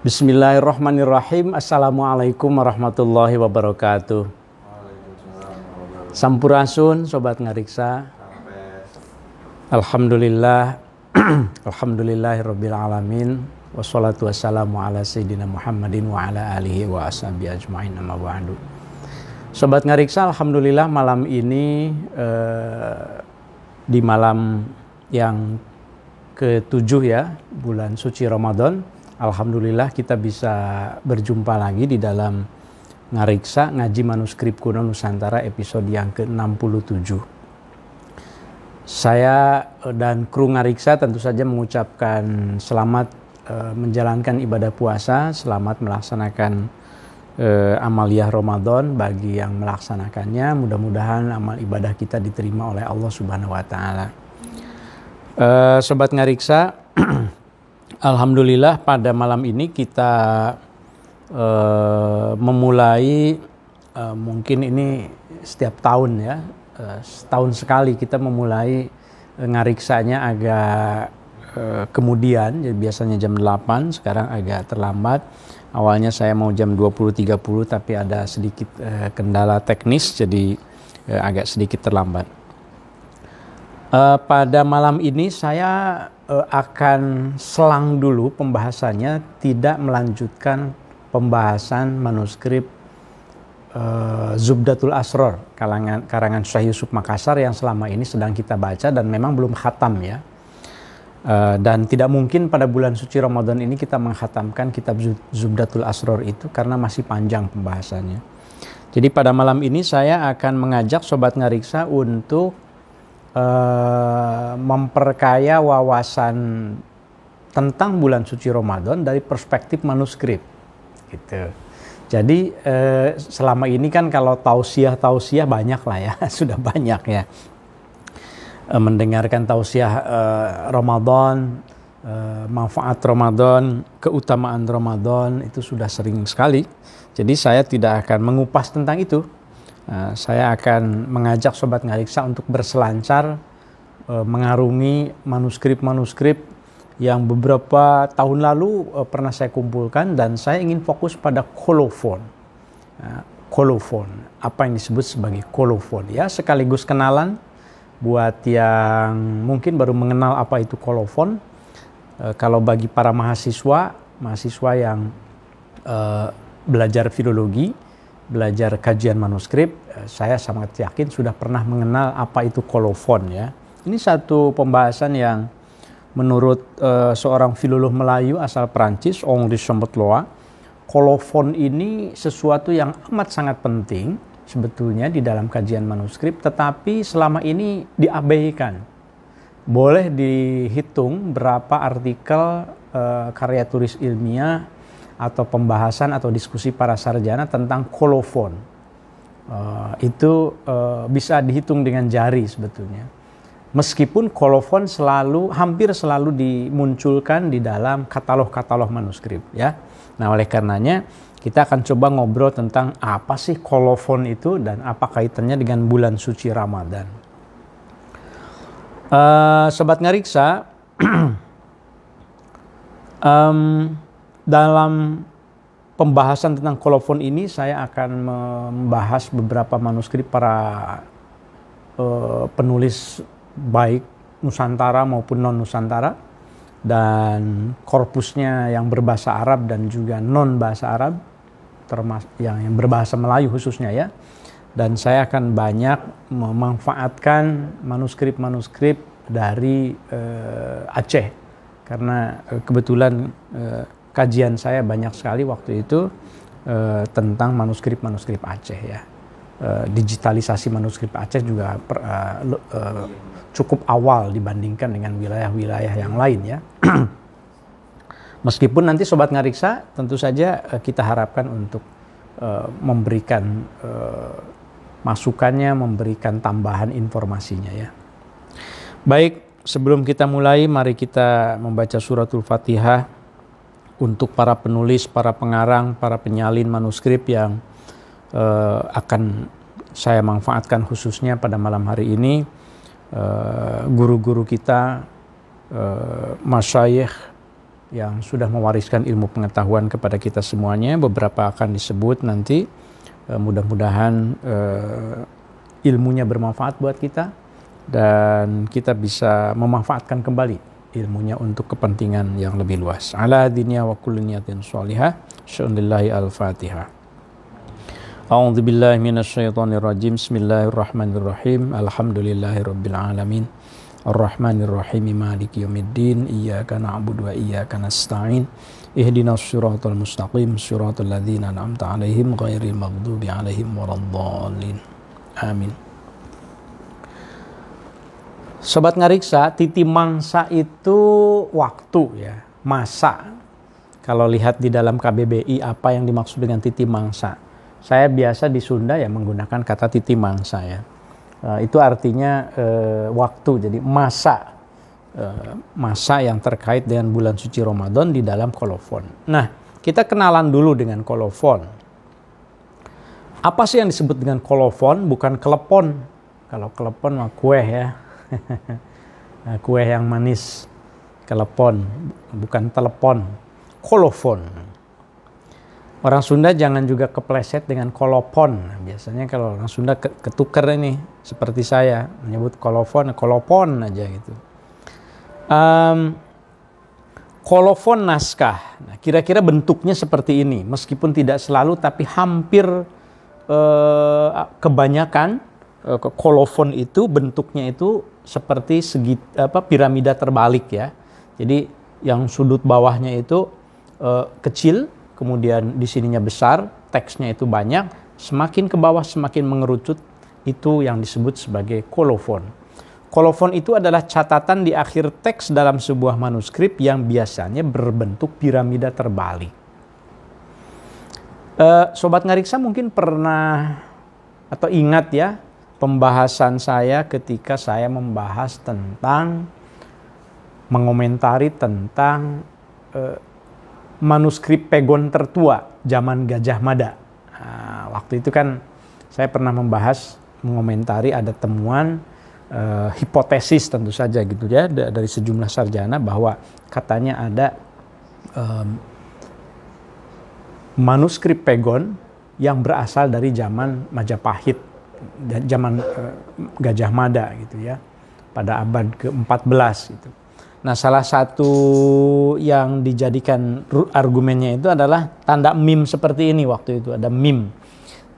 Bismillahirrahmanirrahim. Assalamualaikum warahmatullahi wabarakatuh. Sampurasun Sobat Ngariksa. Alhamdulillah. Alhamdulillahirabbil alamin. Wassalatu wassalamu ala sayyidina Muhammadin wa ala alihi wa ashabihi ajmain, amma ba'du. Sobat Ngariksa, alhamdulillah malam ini di malam yang ke-7 ya, bulan suci Ramadan. Alhamdulillah kita bisa berjumpa lagi di dalam Ngariksa Ngaji Manuskrip Kuno Nusantara episode yang ke-67. Saya dan kru Ngariksa tentu saja mengucapkan selamat menjalankan ibadah puasa, selamat melaksanakan amaliyah Ramadan bagi yang melaksanakannya. Mudah-mudahan amal ibadah kita diterima oleh Allah Subhanahu wa taala. Sobat Ngariksa, alhamdulillah pada malam ini kita memulai mungkin ini setiap tahun ya, setahun sekali kita memulai ngariksanya agak kemudian, jadi biasanya jam 8, sekarang agak terlambat. Awalnya saya mau jam 20.30 tapi ada sedikit kendala teknis, jadi agak sedikit terlambat. Pada malam ini saya akan selang dulu pembahasannya, tidak melanjutkan pembahasan manuskrip Zubdatul Asror karangan Syekh Yusuf Makassar yang selama ini sedang kita baca dan memang belum khatam ya. Dan tidak mungkin pada bulan suci Ramadan ini kita menghatamkan kitab Zubdatul Asror itu karena masih panjang pembahasannya. Jadi pada malam ini saya akan mengajak Sobat Ngariksa untuk memperkaya wawasan tentang bulan suci Ramadan dari perspektif manuskrip gitu. Jadi selama ini kan kalau tausiah banyak lah ya, sudah banyak ya. Mendengarkan tausiah Ramadan, manfaat Ramadan, keutamaan Ramadan itu sudah sering sekali. Jadi saya tidak akan mengupas tentang itu. Saya akan mengajak Sobat Ngariksa untuk berselancar mengarungi manuskrip-manuskrip yang beberapa tahun lalu pernah saya kumpulkan, dan saya ingin fokus pada kolofon. Kolofon, apa yang disebut sebagai kolofon ya, sekaligus kenalan buat yang mungkin baru mengenal apa itu kolofon. Kalau bagi para mahasiswa yang belajar filologi, belajar kajian manuskrip, saya sangat yakin sudah pernah mengenal apa itu kolofon ya. Ini satu pembahasan yang menurut seorang filolog Melayu asal Prancis, Henri Chamberlain, kolofon ini sesuatu yang amat sangat penting sebetulnya di dalam kajian manuskrip, tetapi selama ini diabaikan. Boleh dihitung berapa artikel karya tulis ilmiah atau pembahasan atau diskusi para sarjana tentang kolofon. Itu bisa dihitung dengan jari sebetulnya. Meskipun kolofon hampir selalu dimunculkan di dalam katalog-katalog manuskrip ya. Nah, oleh karenanya kita akan coba ngobrol tentang apa sih kolofon itu dan apa kaitannya dengan bulan suci Ramadan. Sobat Ngariksa, dalam pembahasan tentang kolofon ini saya akan membahas beberapa manuskrip para penulis baik Nusantara maupun non-Nusantara, dan korpusnya yang berbahasa Arab dan juga non-bahasa Arab, termasuk yang berbahasa Melayu khususnya ya. Dan saya akan banyak memanfaatkan manuskrip-manuskrip dari Aceh, karena kebetulan kajian saya banyak sekali waktu itu tentang manuskrip-manuskrip Aceh ya. Digitalisasi manuskrip Aceh juga cukup awal dibandingkan dengan wilayah-wilayah yang lain ya. Meskipun nanti Sobat Ngariksa tentu saja kita harapkan untuk memberikan masukannya, memberikan tambahan informasinya ya. Baik, sebelum kita mulai, mari kita membaca suratul Fatihah untuk para penulis, para pengarang, para penyalin manuskrip yang akan saya manfaatkan khususnya pada malam hari ini. Guru-guru kita, masyayikh yang sudah mewariskan ilmu pengetahuan kepada kita semuanya. Beberapa akan disebut nanti. Mudah-mudahan ilmunya bermanfaat buat kita dan kita bisa memanfaatkan kembali ilmunya untuk kepentingan yang lebih luas. Ala dinya wa kulli niyatin shalihah. Syu'unillahi al-Fatihah. A'udzu billahi minasyaitonir rajim. Bismillahirrahmanirrahim. Alhamdulillahirabbil alamin. Ar-Rahmanir Rahim. Maliki yaumiddin. Iyyaka na'budu wa iyyaka nasta'in. Ihdinas siratal mustaqim, siratal ladzina an'amta 'alaihim ghairil maghdubi 'alaihim waladdallin. Amin. Sobat Ngariksa, titi mangsa itu waktu ya, masa. Kalau lihat di dalam KBBI apa yang dimaksud dengan titi mangsa. Saya biasa di Sunda ya menggunakan kata titi mangsa ya. Itu artinya waktu, jadi masa. Masa yang terkait dengan bulan suci Ramadan di dalam kolofon. Nah, kita kenalan dulu dengan kolofon. Apa sih yang disebut dengan kolofon? Bukan kelepon. Kalau kelepon mah kue ya. Kue yang manis. Kelepon, bukan telepon. Kolofon. Orang Sunda jangan juga kepleset dengan kolopon. Biasanya kalau orang Sunda ketuker ini, seperti saya menyebut kolofon, kolopon aja gitu. Kolofon naskah. Nah, kira-kira bentuknya seperti ini. Meskipun tidak selalu, tapi hampir kebanyakan kolofon itu bentuknya itu seperti piramida terbalik ya. Jadi yang sudut bawahnya itu kecil, kemudian di sininya besar, teksnya itu banyak. Semakin ke bawah semakin mengerucut, itu yang disebut sebagai kolofon. Kolofon itu adalah catatan di akhir teks dalam sebuah manuskrip yang biasanya berbentuk piramida terbalik. Sobat Ngariksa mungkin pernah atau ingat ya pembahasan saya ketika saya membahas tentang mengomentari tentang manuskrip Pegon tertua zaman Gajah Mada. Nah, waktu itu kan saya pernah mengomentari ada temuan hipotesis tentu saja gitu ya dari sejumlah sarjana bahwa katanya ada manuskrip Pegon yang berasal dari zaman Majapahit, zaman Gajah Mada gitu ya, pada abad ke-14 gitu. Nah, salah satu yang dijadikan argumennya itu adalah tanda meme seperti ini. Waktu itu ada meme.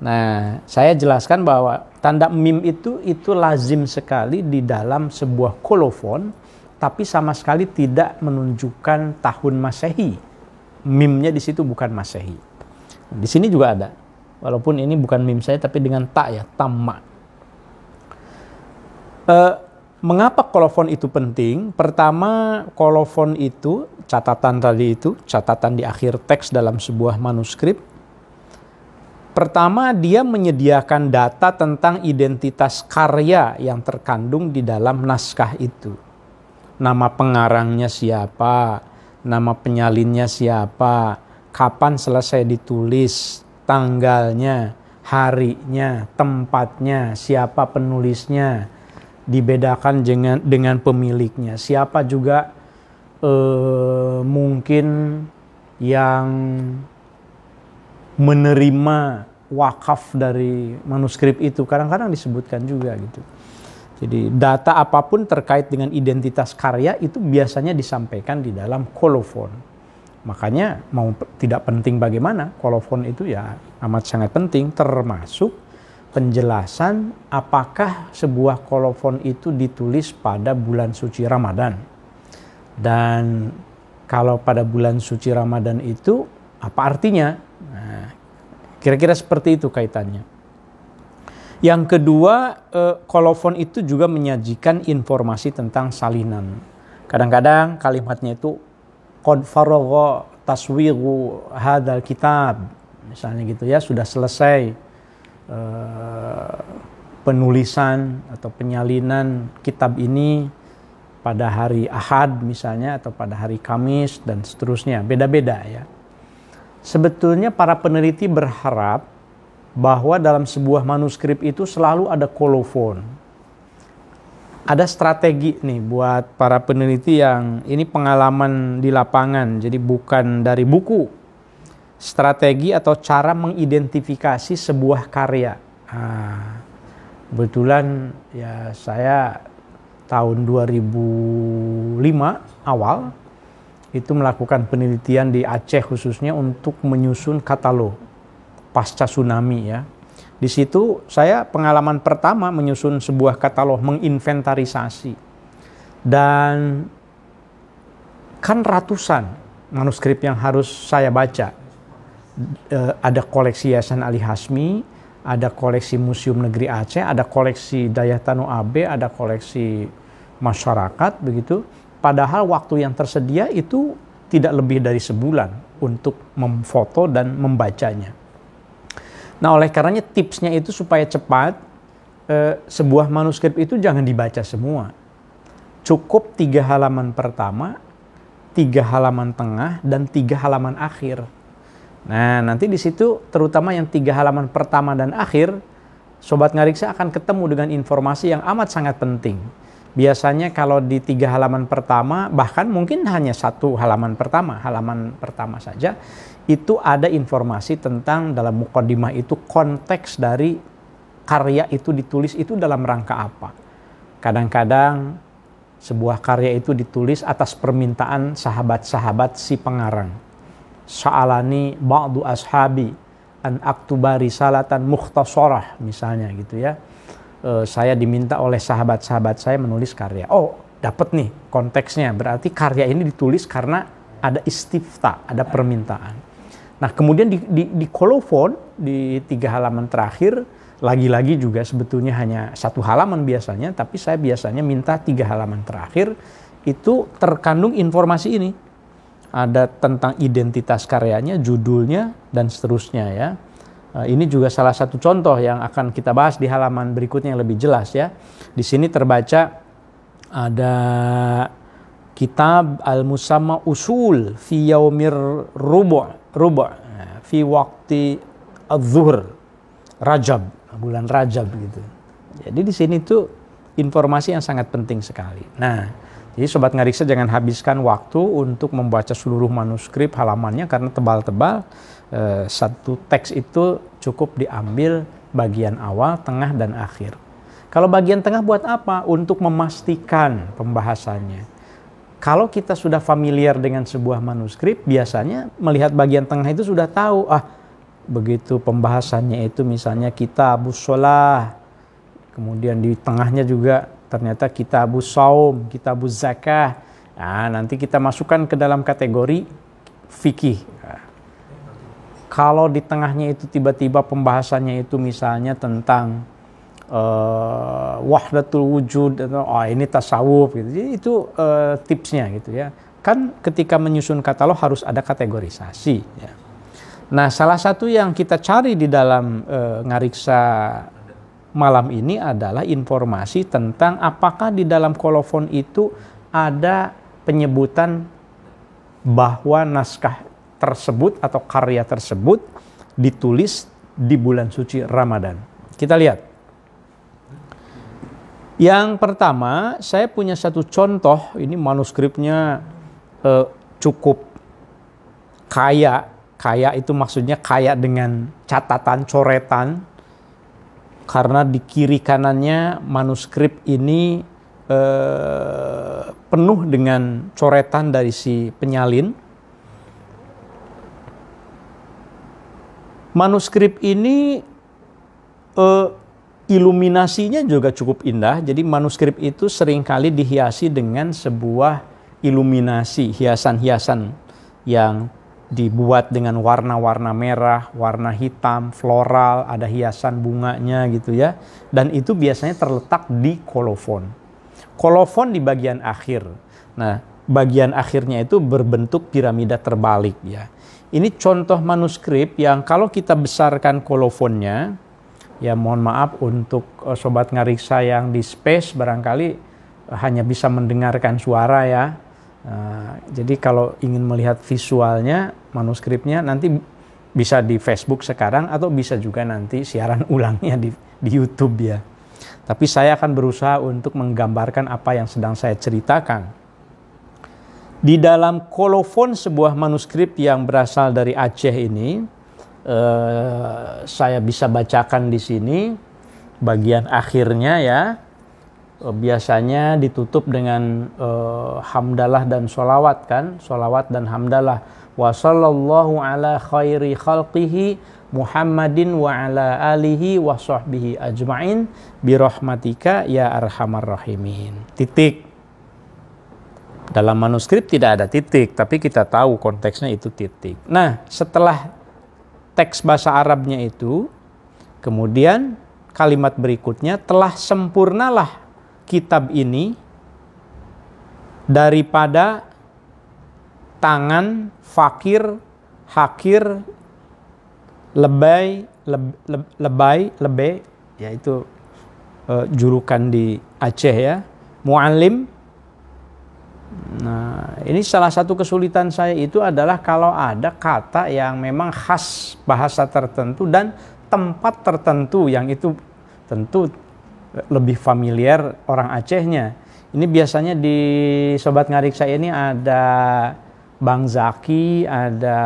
Nah, saya jelaskan bahwa tanda meme itu lazim sekali di dalam sebuah kolofon, tapi sama sekali tidak menunjukkan tahun Masehi. Meme-nya di situ bukan Masehi. Di sini juga ada. Walaupun ini bukan meme saya, tapi dengan ta ya, tamma. Mengapa kolofon itu penting? Pertama, kolofon itu, catatan tadi itu, catatan di akhir teks dalam sebuah manuskrip. Pertama, dia menyediakan data tentang identitas karya yang terkandung di dalam naskah itu. Nama pengarangnya siapa, nama penyalinnya siapa, kapan selesai ditulis, tanggalnya, harinya, tempatnya, siapa penulisnya, dibedakan dengan pemiliknya. Siapa juga mungkin yang menerima wakaf dari manuskrip itu, kadang-kadang disebutkan juga gitu. Jadi data apapun terkait dengan identitas karya itu biasanya disampaikan di dalam kolofon. Makanya mau tidak penting bagaimana, kolofon itu ya amat sangat penting, termasuk penjelasan apakah sebuah kolofon itu ditulis pada bulan suci Ramadan. Dan kalau pada bulan suci Ramadan itu apa artinya? Nah, kira-kira seperti itu kaitannya. Yang kedua, kolofon itu juga menyajikan informasi tentang salinan. Kadang-kadang kalimatnya itu qad faragha taswiru hadzal kitab, misalnya gitu ya, sudah selesai penulisan atau penyalinan kitab ini pada hari Ahad misalnya, atau pada hari Kamis dan seterusnya, beda-beda ya. Sebetulnya para peneliti berharap bahwa dalam sebuah manuskrip itu selalu ada kolofon. ada strategi nih buat para peneliti yang ini pengalaman di lapangan, jadi bukan dari buku. Strategi atau cara mengidentifikasi sebuah karya. Kebetulan ya saya tahun 2005 awal itu melakukan penelitian di Aceh khususnya untuk menyusun katalog pasca tsunami ya. Di situ saya pengalaman pertama menyusun sebuah katalog, menginventarisasi. Dan kan ratusan manuskrip yang harus saya baca. Ada koleksi Yayasan Ali Hasmi, ada koleksi Museum Negeri Aceh, ada koleksi Dayatano AB, ada koleksi masyarakat begitu. Padahal waktu yang tersedia itu tidak lebih dari sebulan untuk memfoto dan membacanya. Nah, oleh karenanya tipsnya itu supaya cepat, sebuah manuskrip itu jangan dibaca semua. Cukup 3 halaman pertama, 3 halaman tengah, dan 3 halaman akhir. Nah, nanti di situ terutama yang 3 halaman pertama dan akhir, Sobat Ngariksa akan ketemu dengan informasi yang amat sangat penting. Biasanya kalau di 3 halaman pertama, bahkan mungkin hanya 1 halaman pertama saja, itu ada informasi tentang dalam muqaddimah itu konteks dari karya itu ditulis itu dalam rangka apa. Kadang-kadang sebuah karya itu ditulis atas permintaan sahabat-sahabat si pengarang. Sa'alani ba'du ashabi an aktuba risalatan mukhtasarah misalnya gitu ya. Saya diminta oleh sahabat-sahabat saya menulis karya. Oh, dapat nih konteksnya. Berarti karya ini ditulis karena ada istifta, ada permintaan. Nah, kemudian di kolofon di 3 halaman terakhir, lagi-lagi juga sebetulnya hanya 1 halaman biasanya, tapi saya biasanya minta 3 halaman terakhir itu terkandung informasi ini. Ada tentang identitas karyanya, judulnya, dan seterusnya ya. Ini juga salah satu contoh yang akan kita bahas di halaman berikutnya yang lebih jelas ya. Di sini terbaca ada kitab Al-Musamma Usul fi Yaumir Rubu' fi Waqti Az-Zuhr Rajab, bulan Rajab gitu. Jadi di sini tuh informasi yang sangat penting sekali. Nah, jadi Sobat Ngariksa jangan habiskan waktu untuk membaca seluruh manuskrip halamannya karena tebal-tebal. Satu teks itu cukup diambil bagian awal, tengah, dan akhir. Kalau bagian tengah buat apa? Untuk memastikan pembahasannya. Kalau kita sudah familiar dengan sebuah manuskrip, biasanya melihat bagian tengah itu sudah tahu, begitu pembahasannya itu misalnya kitabus shalah, kemudian di tengahnya juga ternyata kitabus shaum, kitabus zakah. Nah, nanti kita masukkan ke dalam kategori fikih. Kalau di tengahnya itu tiba-tiba pembahasannya itu misalnya tentang wahdatul wujud, ini tasawuf gitu. Jadi itu tipsnya gitu ya. Kan ketika menyusun katalog harus ada kategorisasi ya. Nah, salah satu yang kita cari di dalam Ngariksa malam ini adalah informasi tentang apakah di dalam kolofon itu ada penyebutan bahwa naskah tersebut atau karya tersebut ditulis di bulan suci Ramadan. Kita lihat. Yang pertama, saya punya satu contoh, ini manuskripnya cukup kaya. Kaya itu maksudnya kaya dengan catatan, coretan. Karena di kiri kanannya manuskrip ini penuh dengan coretan dari si penyalin. Manuskrip ini iluminasinya juga cukup indah. Jadi manuskrip itu seringkali dihiasi dengan sebuah iluminasi, hiasan-hiasan yang dibuat dengan warna-warna merah, warna hitam, floral, ada hiasan bunganya gitu ya. Dan itu biasanya terletak di kolofon. Kolofon di bagian akhir. Nah, bagian akhirnya itu berbentuk piramida terbalik ya. Ini contoh manuskrip yang kalau kita besarkan kolofonnya, ya mohon maaf untuk Sobat Ngariksa yang di space barangkali hanya bisa mendengarkan suara ya. Jadi kalau ingin melihat visualnya, manuskripnya nanti bisa di Facebook sekarang atau bisa juga nanti siaran ulangnya di YouTube ya. Tapi saya akan berusaha untuk menggambarkan apa yang sedang saya ceritakan. Di dalam kolofon sebuah manuskrip yang berasal dari Aceh ini, saya bisa bacakan di sini bagian akhirnya ya. Biasanya ditutup dengan hamdalah dan sholawat kan, sholawat dan hamdalah. Wa sallallahu ala khairi khalqihi Muhammadin wa ala alihi wa sahbihi ajma'in birahmatika ya arhamar rahimin. Titik. Dalam manuskrip tidak ada titik, tapi kita tahu konteksnya itu titik. Nah, setelah teks bahasa Arabnya itu, kemudian kalimat berikutnya, telah sempurnalah kitab ini daripada tangan fakir, hakir, lebay, yaitu julukan di Aceh ya, muallim. Nah, ini salah satu kesulitan saya itu adalah kalau ada kata yang memang khas bahasa tertentu dan tempat tertentu yang itu tentu lebih familiar orang Acehnya. Ini biasanya di Sobat Ngarik saya ini ada Bang Zaki, ada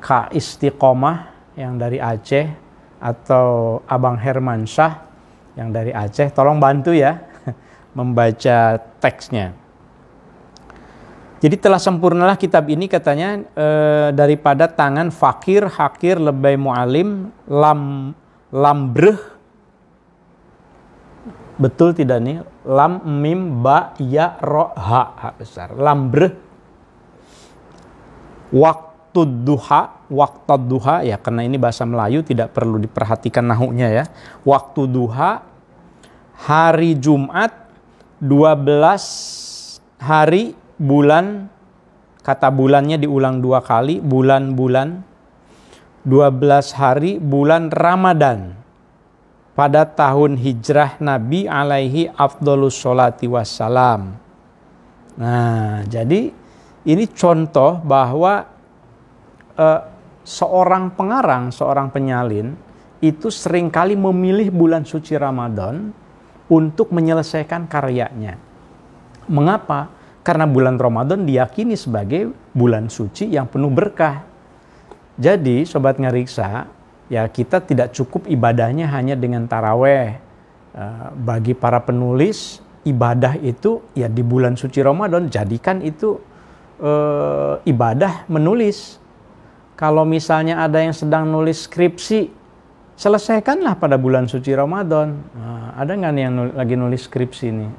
Kak Istiqomah yang dari Aceh, atau Abang Hermansyah yang dari Aceh. Tolong bantu ya membaca teksnya. Jadi telah sempurnalah kitab ini katanya daripada tangan fakir, hakir, lebay, mu'alim, lambreh. Betul tidak nih? Lam, mim, ba, ya, ro, ha besar. Lambreh. Waktu duha ya, karena ini bahasa Melayu tidak perlu diperhatikan nahunya ya. Waktu duha, hari Jumat, 12 hari bulan, kata bulannya diulang 2 kali, bulan-bulan, 12 hari bulan Ramadan pada tahun hijrah Nabi alaihi afdolus sholati wassalam. Nah, jadi ini contoh bahwa seorang pengarang, seorang penyalin itu seringkali memilih bulan suci Ramadan untuk menyelesaikan karyanya. Mengapa? Karena bulan Ramadan diyakini sebagai bulan suci yang penuh berkah. Jadi Sobat Ngariksa, ya kita tidak cukup ibadahnya hanya dengan taraweh. Bagi para penulis, ibadah itu ya di bulan suci Ramadan, jadikan itu ibadah menulis. Kalau misalnya ada yang sedang nulis skripsi, selesaikanlah pada bulan suci Ramadan. Nah, ada nggak nih yang lagi nulis skripsi nih?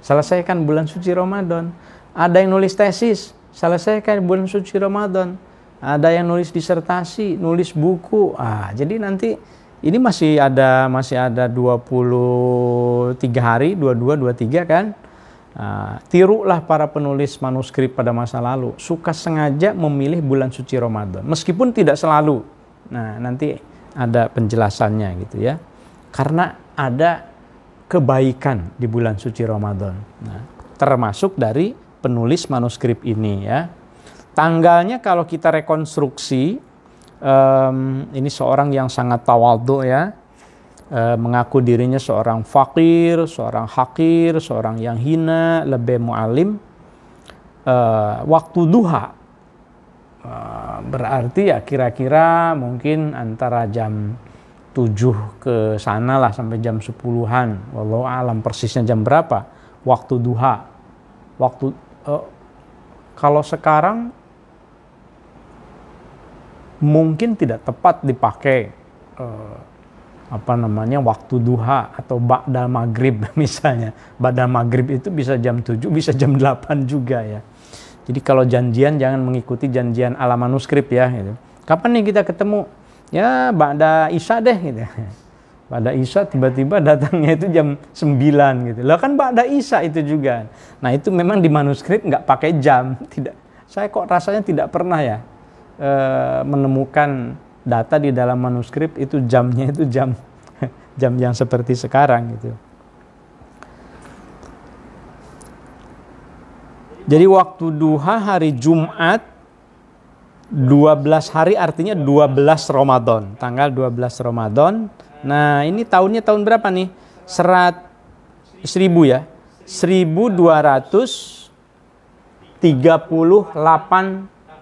Selesaikan bulan suci Ramadan. Ada yang nulis tesis, selesaikan bulan suci Ramadan. Ada yang nulis disertasi, nulis buku. Jadi nanti ini masih ada 23 hari, 22, 23 kan? Tirulah para penulis manuskrip pada masa lalu, suka sengaja memilih bulan suci Ramadan, meskipun tidak selalu. Nah, nanti ada penjelasannya gitu ya. Karena ada kebaikan di bulan suci Ramadan. Nah, termasuk dari penulis manuskrip ini ya. Tanggalnya kalau kita rekonstruksi, ini seorang yang sangat tawadhu ya. Mengaku dirinya seorang fakir, seorang hakir, seorang yang hina, lebih mu'alim. Waktu duha, berarti ya kira-kira mungkin antara jam 7 ke sana lah sampai jam 10-an. Wallahu alam persisnya jam berapa. Waktu duha. Kalau sekarang mungkin tidak tepat dipakai waktu duha atau ba'da maghrib misalnya. Ba'da maghrib itu bisa jam 7, bisa jam 8 juga ya. Jadi kalau janjian jangan mengikuti janjian ala manuskrip ya gitu. Kapan nih kita ketemu? Ya ba'da isya deh gitu. Ba'da isya tiba-tiba datangnya itu jam 9 gitu. Lah kan ba'da isya itu juga. Nah, itu memang di manuskrip nggak pakai jam. Tidak. Saya kok rasanya tidak pernah ya menemukan data di dalam manuskrip itu jamnya itu jam yang seperti sekarang gitu. Jadi waktu duha hari Jumat 12 hari artinya 12 Ramadan. Tanggal 12 Ramadan Nah, ini tahunnya tahun berapa nih? 1000 ya. 1238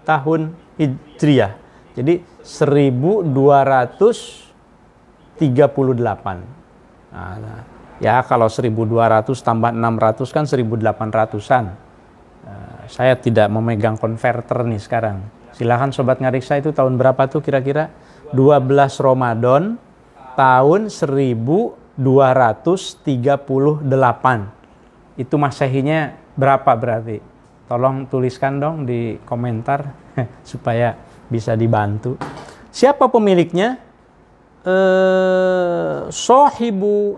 tahun Hijriah. Jadi 1238. Nah, ya kalau 1200 tambah 600 kan 1800-an. Saya tidak memegang konverter nih sekarang. Silahkan sobat ngariksa, itu tahun berapa tuh kira-kira? 12 Ramadan tahun 1238. Itu Masehinya berapa berarti? Tolong tuliskan dong di komentar supaya bisa dibantu. Siapa pemiliknya? Sohibuhu,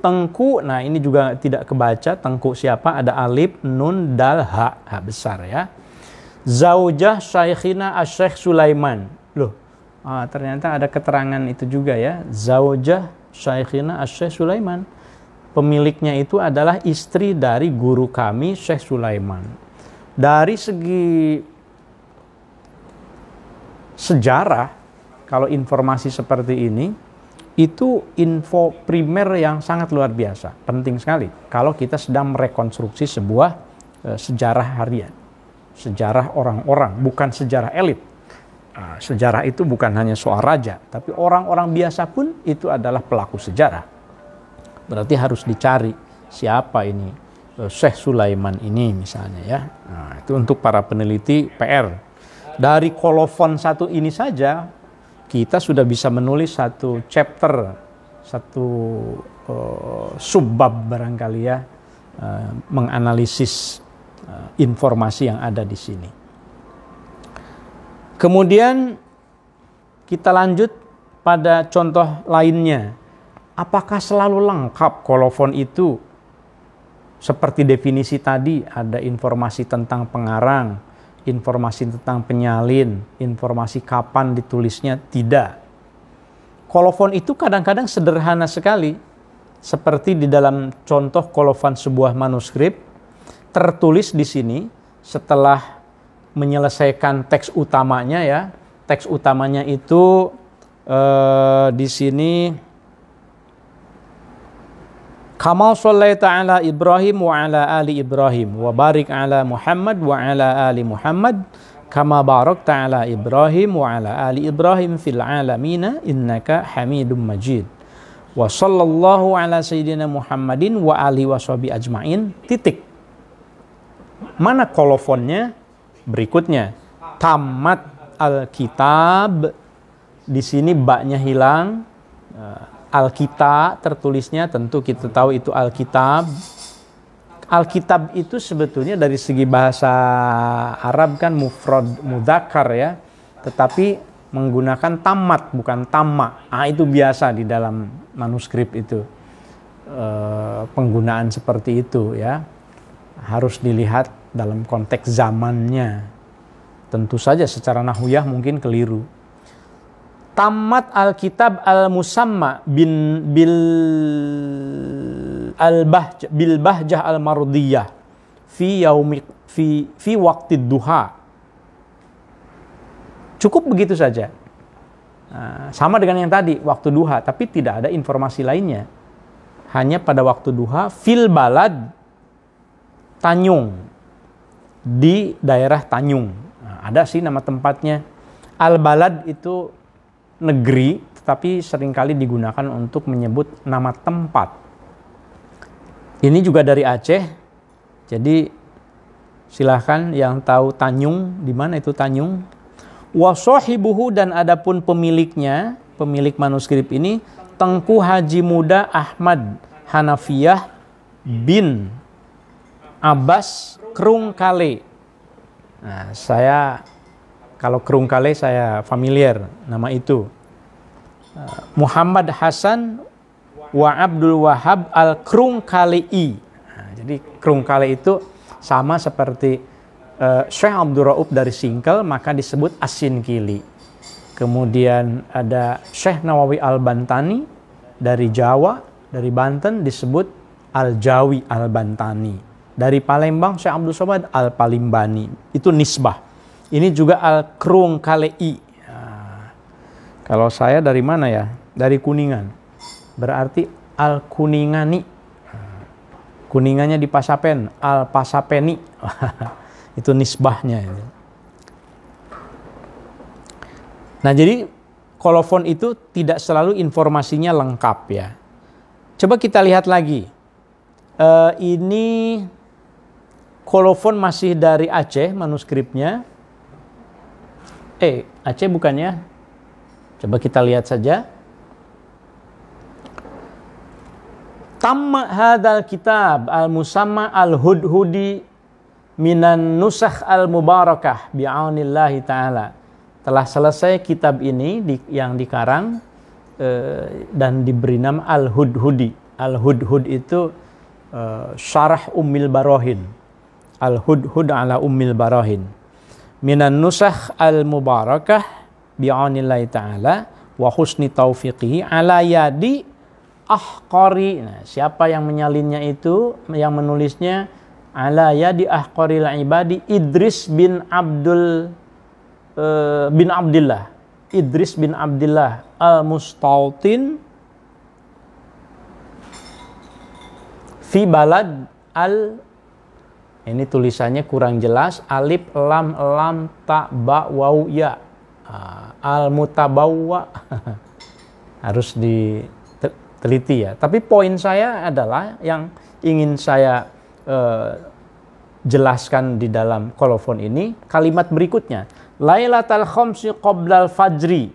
Tengku. Nah, ini juga tidak kebaca. Tengku siapa? Ada alif, nun, dal, ha besar ya. Zaujah Syaikhina Asy-Syaikh Sulaiman. Loh, ternyata ada keterangan itu juga ya. Zaujah Syaikhina Asy-Syaikh Sulaiman. Pemiliknya itu adalah istri dari guru kami Syekh Sulaiman. Dari segi sejarah, kalau informasi seperti ini, itu info primer yang sangat luar biasa, penting sekali kalau kita sedang merekonstruksi sebuah sejarah harian, sejarah orang-orang, bukan sejarah elit. Sejarah itu bukan hanya soal raja, tapi orang-orang biasa pun itu adalah pelaku sejarah. Berarti harus dicari siapa ini Syekh Sulaiman ini misalnya ya. Nah, itu untuk para peneliti PR. Dari kolofon satu ini saja kita sudah bisa menulis satu chapter, satu subbab barangkali ya, menganalisis informasi yang ada di sini. Kemudian kita lanjut pada contoh lainnya. Apakah selalu lengkap kolofon itu? Seperti definisi tadi, ada informasi tentang pengarang, informasi tentang penyalin, informasi kapan ditulisnya, tidak. Kolofon itu kadang-kadang sederhana sekali. Seperti di dalam contoh kolofon sebuah manuskrip, tertulis di sini setelah menyelesaikan teks utamanya ya. Teks utamanya itu di sini Kamal shallaita ala Ibrahim wa ala ali Ibrahim wa barik ala Muhammad wa ala ali Muhammad kama barakta ala Ibrahim wa ala ali Ibrahim fil alamina innaka Hamidum Majid wa sallallahu ala sayyidina Muhammadin wa ali washabi ajmain titik. Mana kolofonnya? Berikutnya tamat Alkitab, di sini baknya hilang. Alkitab tertulisnya, tentu kita tahu itu Alkitab. Alkitab itu sebetulnya dari segi bahasa Arab kan mufrad mudzakkar ya, tetapi menggunakan tamat bukan tamma. Itu biasa di dalam manuskrip itu, penggunaan seperti itu ya. Harus dilihat dalam konteks zamannya. Tentu saja secara nahwiyah mungkin keliru. Tamat Alkitab al-musamma bil bahjah al-mardiyah fi waqti duha. Cukup begitu saja. Sama dengan yang tadi, waktu duha, tapi tidak ada informasi lainnya. Hanya pada waktu duha fil balad Tanyung, di daerah Tanyung. Ada sih nama tempatnya. Al-balad itu negeri, tetapi seringkali digunakan untuk menyebut nama tempat. Ini juga dari Aceh. Jadi silahkan yang tahu Tanyung, di mana itu Tanyung. Wa sahibuhu, dan adapun pemiliknya, pemilik manuskrip ini Tengku Haji Muda Ahmad Hanafiyah bin Abbas Krungkale. Nah, kalau Krungkale saya familiar nama itu. Muhammad Hasan wa Abdul Wahab al-Krungkalei. Nah, jadi Krungkale itu sama seperti Syekh Abdul Rauf dari Singkel, maka disebut As-Sinkili. Kemudian ada Syekh Nawawi al-Bantani dari Jawa, dari Banten disebut Al-Jawi al-Bantani. Dari Palembang Syekh Abdul Somad al-Palimbani. Itu nisbah. Ini juga al-Krungkalei. Kalau saya dari mana ya? dari Kuningan. Berarti Al-Kuningani. Kuningannya di Pasapen, Al-Pasapeni. Itu nisbahnya. Nah, jadi kolofon itu tidak selalu informasinya lengkap ya. Coba kita lihat lagi. Ini kolofon masih dari Aceh manuskripnya. Aceh bukannya? Coba kita lihat saja. Tamma hadzal kitab al-musamma al-hudhudi minan nusakh al-mubarakah bi'aunillahi ta'ala. Telah selesai kitab ini yang dikarang dan diberi nama Al-Hudhudi. Al-Hudhud itu syarah Ummil Barahin. Al-Hudhud ala Ummil Barahin. Minan nusakh al-mubarakah bi'aunillahi ta'ala wa husni taufiqihi ala yadi ahqari. Nah, siapa yang menyalinnya itu, yang menulisnya? Ala yadi ahqaril ibadi Idris bin Abdillah. Idris bin Abdillah al-Mustautin fi balad ini tulisannya kurang jelas, alif lam lam ta ba waw ya. Al-mutabawwa. Harus diteliti ya. Tapi poin saya adalah yang ingin saya jelaskan di dalam kolofon ini, kalimat berikutnya. Lailatul khamsi qoblal fajri.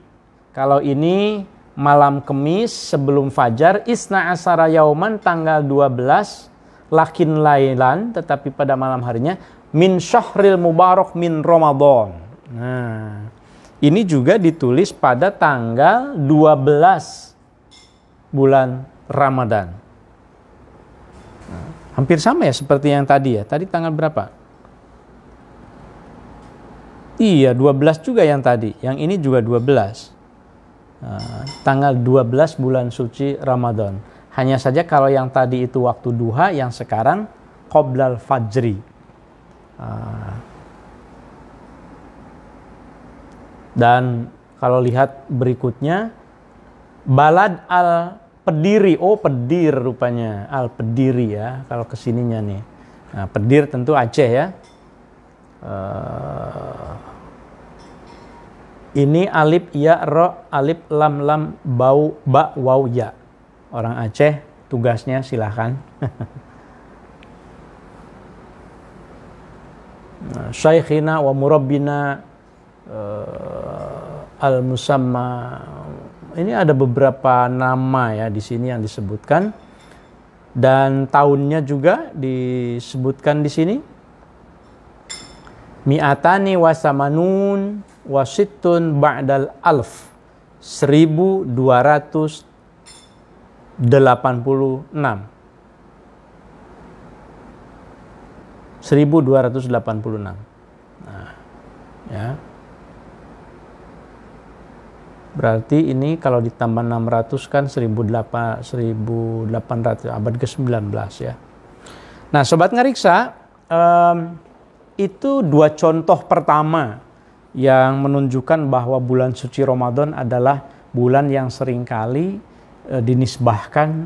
Kalau ini malam Kemis sebelum fajar, isna asara yauman tanggal 12, lakin lailan, tetapi pada malam harinya, min syahril mubarak min Ramadan. Nah, ini juga ditulis pada tanggal 12 bulan Ramadan. Nah, hampir sama ya seperti yang tadi ya. Tadi tanggal berapa? Iya, 12 juga yang tadi. Yang ini juga 12. Tanggal 12 bulan suci Ramadan. Hanya saja kalau yang tadi itu waktu duha, yang sekarang qoblal fajri. Dan kalau lihat berikutnya, balad al-Pediri. Oh, Pedir rupanya. Al-Pediri ya, kalau kesininya nih. Nah, Pedir tentu Aceh ya. Ini alif ya ro, alif lam lam bau ba waw ya. Orang Aceh tugasnya silahkan. Syaikhina wa murabbina al-musamma. Ini ada beberapa nama ya di sini yang disebutkan, dan tahunnya juga disebutkan di sini. Mi'atani wa samanun wa sittun ba'dal alf. 1286. Nah, ya. Berarti ini kalau ditambah 600 kan 1800, abad ke-19 ya. Nah, Sobat Ngariksa, itu dua contoh pertama yang menunjukkan bahwa bulan suci Ramadan adalah bulan yang seringkali dinisbahkan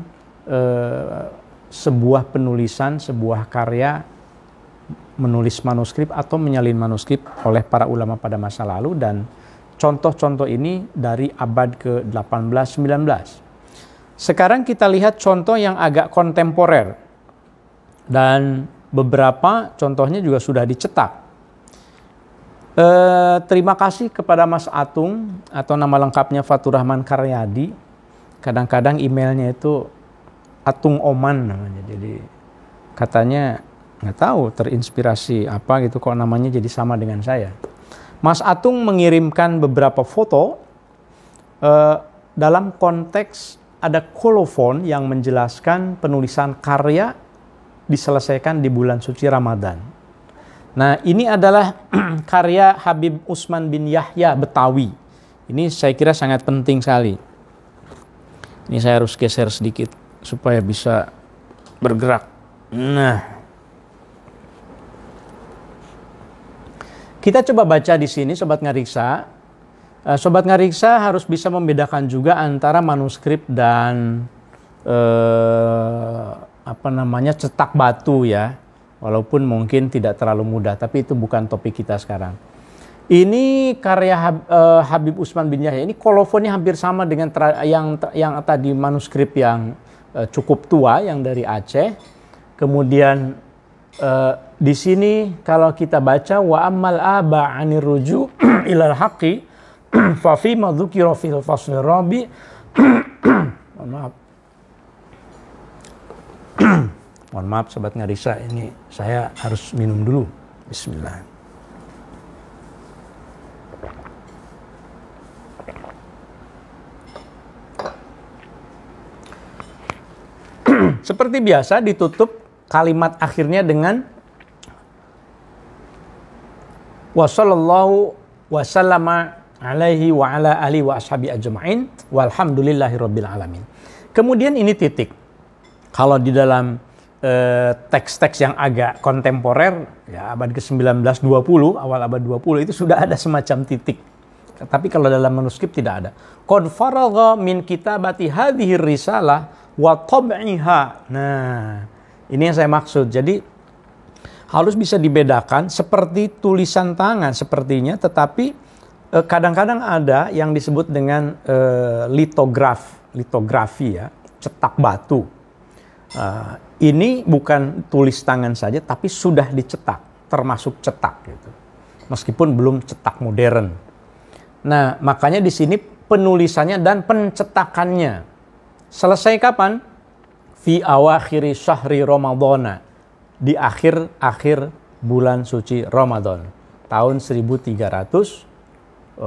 sebuah penulisan, sebuah karya, menulis manuskrip atau menyalin manuskrip oleh para ulama pada masa lalu, dan contoh-contoh ini dari abad ke-18-19. Sekarang kita lihat contoh yang agak kontemporer, dan beberapa contohnya juga sudah dicetak. Terima kasih kepada Mas Atung, atau nama lengkapnya Fatur Rahman Karyadi. Kadang-kadang emailnya itu Atung Oman namanya. Jadi katanya nggak tahu terinspirasi apa gitu kok namanya jadi sama dengan saya. Mas Atung mengirimkan beberapa foto dalam konteks ada kolofon yang menjelaskan penulisan karya diselesaikan di bulan suci Ramadan. Nah, ini adalah karya Habib Usman bin Yahya Betawi. Ini saya kira sangat penting sekali. Ini saya harus geser sedikit supaya bisa bergerak. Nah, kita coba baca di sini, Sobat Ngariksa. Sobat Ngariksa harus bisa membedakan juga antara manuskrip dan cetak batu ya. Walaupun mungkin tidak terlalu mudah, tapi itu bukan topik kita sekarang. Ini karya Habib Utsman bin Yahya. Ini kolofonnya hampir sama dengan yang tadi manuskrip yang cukup tua yang dari Aceh. Kemudian di sini kalau kita baca wa ammal aba anir ruju ilal haqqi fa fi ma dzukira fil fasl rabi. Maaf. Mohon maaf Sobat Ngariksa, ini saya harus minum dulu. Bismillah. Seperti biasa ditutup kalimat akhirnya dengan wa sallallahu wa sallama alaihi wa ala alihi wa ashabi ajma'in walhamdulillahi rabbil alamin. Kemudian ini titik. Kalau di dalam teks-teks yang agak kontemporer ya abad ke-19 20, awal abad 20 itu sudah ada semacam titik. Tapi kalau dalam manuskrip tidak ada. Qad faragha min kitabati hadhihi risalah wa tab'iha. Nah, ini yang saya maksud. Jadi harus bisa dibedakan seperti tulisan tangan sepertinya, tetapi kadang-kadang ada yang disebut dengan litografi ya, cetak batu. Ini bukan tulis tangan saja, tapi sudah dicetak, termasuk cetak gitu. Meskipun belum cetak modern. Nah, makanya di sini penulisannya dan pencetakannya selesai kapan? Fi awakhiri syahri Ramadhana, di akhir bulan suci Ramadan tahun 1320.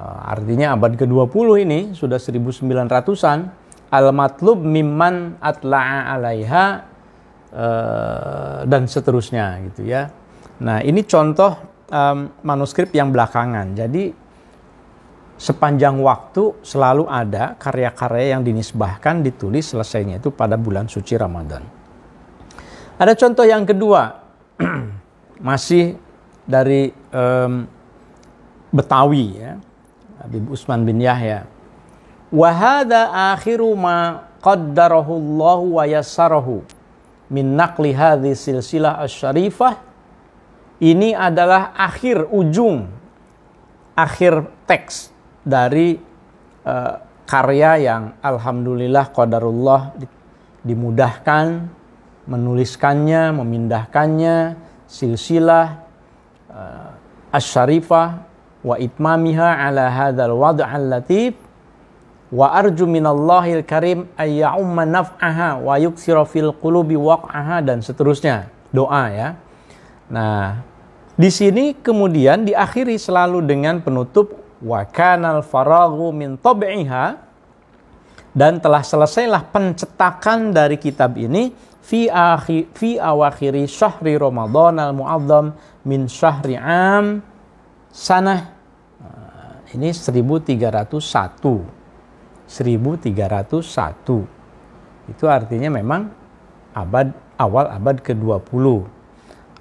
Artinya abad ke-20 ini sudah 1900-an. Al-matlub mimman atla'a alaiha dan seterusnya gitu ya. Nah, ini contoh manuskrip yang belakangan. Jadi sepanjang waktu selalu ada karya-karya yang dinisbahkan ditulis selesainya itu pada bulan suci Ramadan. Ada contoh yang kedua, masih dari Betawi ya, Habib Utsman bin Yahya. Wa hadza akhiru ma qaddarahu Allah wa yassarahu min naqli hadhihi silsilah asy-syarifah. Ini adalah akhir teks dari karya yang alhamdulillah qadarullah dimudahkan menuliskannya, memindahkannya, silsilah asy-syarifah wa itmamiha ala hadzal wad'al latif wa arju minallahil karim ay ya'umma naf'aha wa yuksira fil qulubi waq'aha dan seterusnya. Doa ya. Nah, di sini kemudian diakhiri selalu dengan penutup wa kanal faraghu min tab'iha, dan telah selesailah pencetakan dari kitab ini fi awakhiri syahri Ramadan al-mu'azzam min syahri am sanah. Ini 1301. Itu artinya memang awal abad ke-20.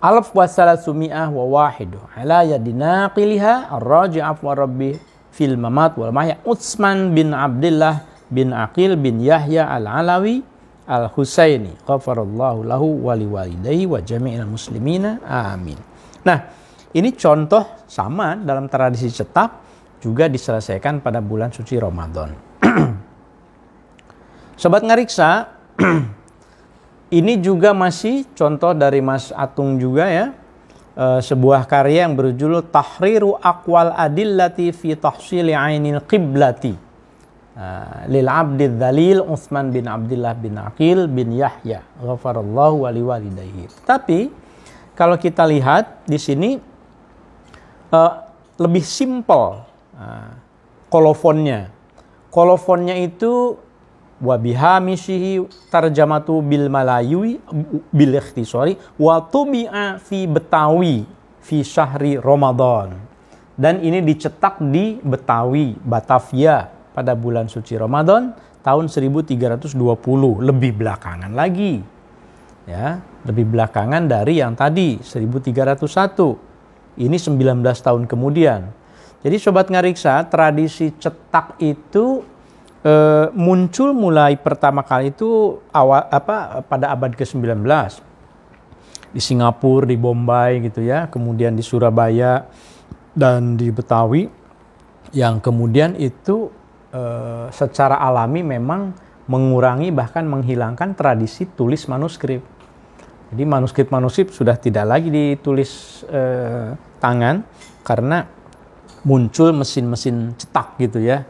Alaf wa salasumiyah wa wahidu ala yadinaqiliha ar-raji'af wa rabbi fil mamat wal mahya Utsman bin Abdullah bin Aqil bin Yahya al-Alawi al-Husaini ghafarallahu lahu wa liwalidayhi wa jami'il muslimina amin. Nah, ini contoh sama dalam tradisi cetak juga diselesaikan pada bulan suci Ramadan. Sobat Ngariksa, ini juga masih contoh dari Mas Atung juga ya. Sebuah karya yang berjudul Tahriru Aqwal Adillati fi Tahsili Ainil Qiblati lil Abdil Dzalil Utsman bin Abdullah bin Aqil bin Yahya ghafarallahu wa liwalidayhi. Tapi kalau kita lihat di sini lebih simpel kolofonnya. Kolofonnya itu wa bihamishihi tarjamatu bil malawi bil ikhtisari wa tubi'a fi Betawi fi syahri Ramadan. Dan ini dicetak di Betawi, Batavia pada bulan suci Ramadan tahun 1320, lebih belakangan lagi. Ya, lebih belakangan dari yang tadi 1301. Ini 19 tahun kemudian. Jadi Sobat Ngariksa, tradisi cetak itu muncul mulai pertama kali itu pada abad ke-19. Di Singapura, di Bombay gitu ya, kemudian di Surabaya dan di Betawi, yang kemudian itu secara alami memang mengurangi bahkan menghilangkan tradisi tulis manuskrip. Jadi manuskrip sudah tidak lagi ditulis tangan karena muncul mesin-mesin cetak gitu ya.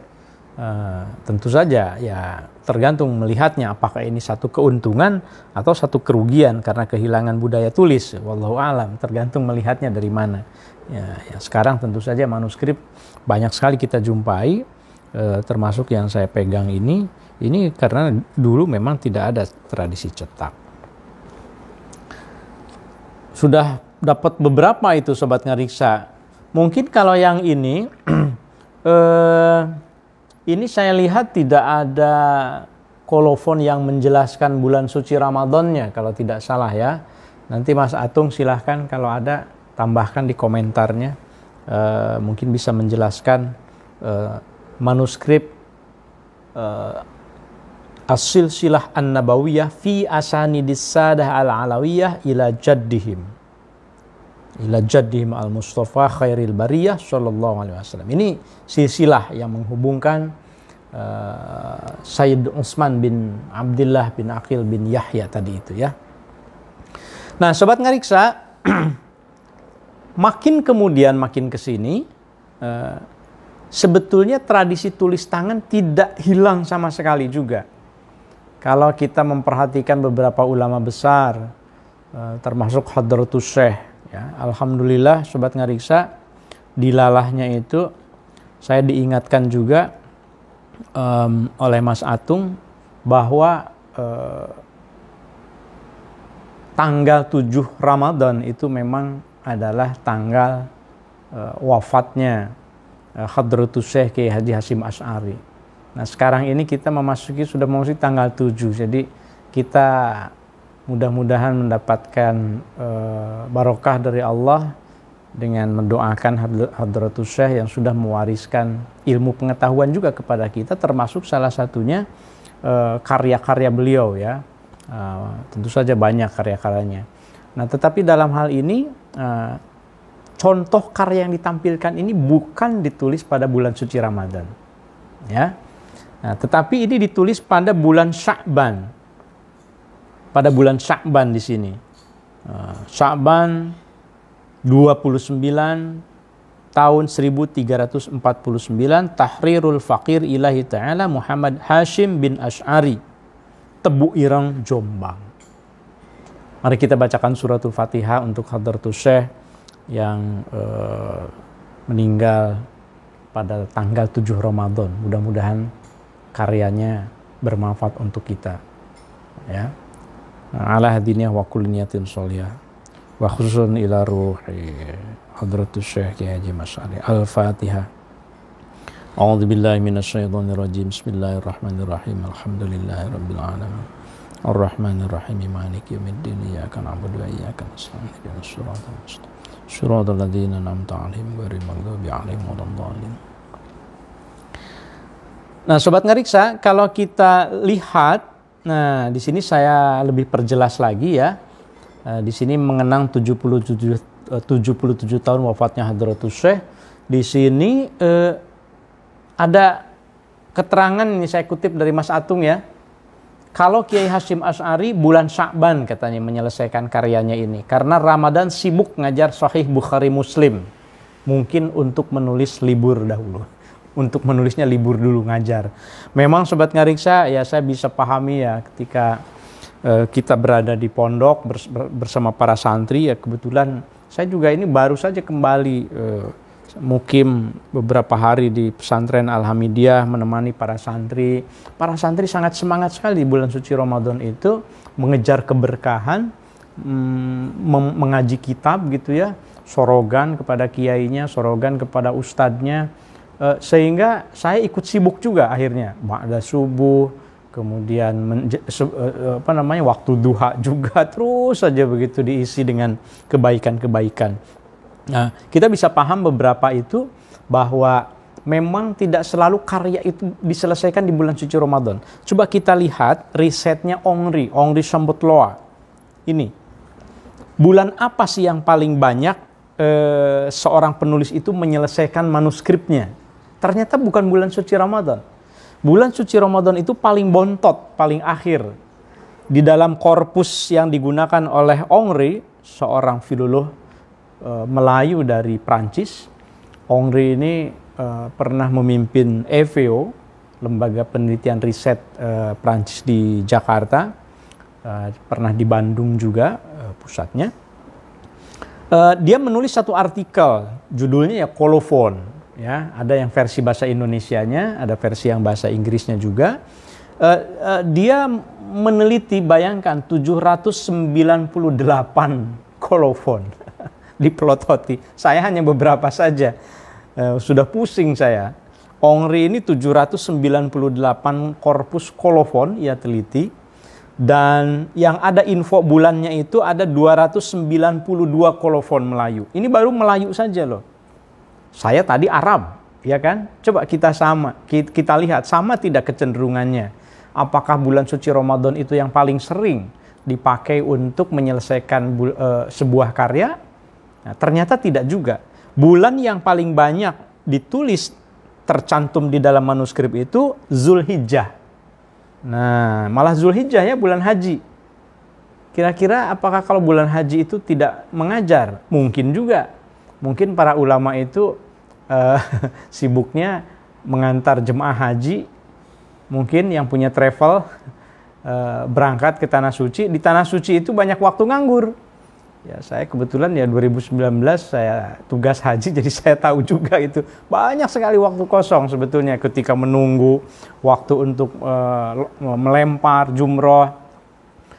Tentu saja ya tergantung melihatnya apakah ini satu keuntungan atau satu kerugian karena kehilangan budaya tulis. Wallahu alam, tergantung melihatnya dari mana. Ya, sekarang tentu saja manuskrip banyak sekali kita jumpai, termasuk yang saya pegang ini karena dulu memang tidak ada tradisi cetak. Sudah dapat beberapa itu Sobat Ngariksa. Mungkin kalau yang ini ini saya lihat tidak ada kolofon yang menjelaskan bulan suci Ramadannya kalau tidak salah ya. Nanti Mas Atung silahkan kalau ada tambahkan di komentarnya. Mungkin bisa menjelaskan manuskrip As-Silsilah An-Nabawiyah fi Asanidis Sadah Al-Alawiyah ila jaddihim al-Mustafa khairil bariyah sallallahu alaihi wasallam. Ini silsilah yang menghubungkan Sayyid Utsman bin Abdullah bin Aqil bin Yahya tadi itu ya. Nah, Sobat Ngariksa, makin ke sini sebetulnya tradisi tulis tangan tidak hilang sama sekali juga. Kalau kita memperhatikan beberapa ulama besar termasuk Hadratus Syekh ya, alhamdulillah Sobat Ngariksa, dilalahnya itu saya diingatkan juga oleh Mas Atung bahwa tanggal 7 Ramadan itu memang adalah tanggal wafatnya Hadratus Syekh Kiai Haji Hasyim Asy'ari. Nah, sekarang ini kita sudah memasuki tanggal 7. Jadi kita mudah-mudahan mendapatkan barokah dari Allah dengan mendoakan Hadratus Syekh yang sudah mewariskan ilmu pengetahuan juga kepada kita, termasuk salah satunya karya-karya beliau ya. Tentu saja banyak karya-karyanya. Nah, tetapi dalam hal ini contoh karya yang ditampilkan ini bukan ditulis pada bulan suci Ramadan ya. Nah, tetapi ini ditulis pada bulan Sya'ban. Pada bulan Sya'ban di sini. Sya'ban 29 tahun 1349, Tahrirul Faqir Ilahi Ta'ala Muhammad Hasyim bin Asy'ari, Tebu Ireng, Jombang. Mari kita bacakan suratul Fatihah untuk Hadratus Syekh yang meninggal pada tanggal 7 Ramadan. Mudah-mudahan karyanya bermanfaat untuk kita. Ya. Ala hadiniyah wa kulli niyatin sholihah wa khususun ila ruhi Hadratus Syekh Kiai Haji Asy'ari. Al-Fatihah. A'udzu billahi minasyaitonir rajim. Bismillahirrahmanirrahim. Alhamdulillahirabbil alamin. Ar-Rahmanir Rahim. Maliki yaumiddin. Iyyaka na'budu wa iyyaka nasta'in. Ihdinas siratal mustaqim. Shiratal ladzina an'amta 'alaihim ghairil maghdubi 'alaihim waladdallin. Nah, Sobat Ngariksa, kalau kita lihat, nah di sini saya lebih perjelas lagi ya. Di sini mengenang 77 tahun wafatnya Hadratus Syekh. Di sini ada keterangan, ini saya kutip dari Mas Atung ya. Kalau Kiai Hasyim Asy'ari bulan Sya'ban katanya menyelesaikan karyanya ini. Karena Ramadan sibuk ngajar Sahih Bukhari Muslim. Mungkin untuk menulis libur dahulu. Untuk menulisnya libur dulu ngajar. Memang Sobat Ngariksa, ya saya bisa pahami ya ketika kita berada di pondok bersama para santri ya, kebetulan saya juga ini baru saja kembali mukim beberapa hari di pesantren Al-Hamidiyah menemani para santri. Para santri sangat semangat sekali di bulan suci Ramadan itu mengejar keberkahan, mengaji kitab gitu ya, sorogan kepada kiainya, sorogan kepada ustadznya. Sehingga saya ikut sibuk juga akhirnya ba'da subuh, kemudian waktu duha juga, terus saja begitu diisi dengan kebaikan-kebaikan. Nah, kita bisa paham beberapa itu bahwa memang tidak selalu karya itu diselesaikan di bulan suci Ramadan. Coba kita lihat risetnya Ongri Sambutloa. Ini, bulan apa sih yang paling banyak seorang penulis itu menyelesaikan manuskripnya? Ternyata bukan bulan suci Ramadan. Bulan suci Ramadan itu paling bontot, paling akhir. Di dalam korpus yang digunakan oleh Ongri, seorang filolog Melayu dari Prancis. Ongri ini pernah memimpin EVO, lembaga penelitian riset Prancis di Jakarta, pernah di Bandung juga pusatnya. Dia menulis satu artikel, judulnya ya Kolofon, ya, ada yang versi bahasa Indonesianya, ada versi yang bahasa Inggrisnya juga. Dia meneliti, bayangkan 798 kolofon dipelototi. Saya hanya beberapa saja. Sudah pusing saya. Ongri ini 798 korpus kolofon ia teliti, dan yang ada info bulannya itu ada 292 kolofon Melayu. Ini baru Melayu saja loh. Saya tadi Arab, ya kan? Coba kita kita lihat sama tidak kecenderungannya. Apakah bulan suci Ramadan itu yang paling sering dipakai untuk menyelesaikan sebuah karya? Nah, ternyata tidak juga. Bulan yang paling banyak ditulis tercantum di dalam manuskrip itu Zulhijjah. Nah, malah Zulhijjah ya, bulan haji. Kira-kira apakah kalau bulan haji itu tidak mengajar? Mungkin juga. Mungkin para ulama itu sibuknya mengantar jemaah haji. Mungkin yang punya travel berangkat ke Tanah Suci. Di Tanah Suci itu banyak waktu nganggur. Ya, saya kebetulan ya 2019 saya tugas haji, jadi saya tahu juga itu banyak sekali waktu kosong sebetulnya ketika menunggu waktu untuk melempar jumroh,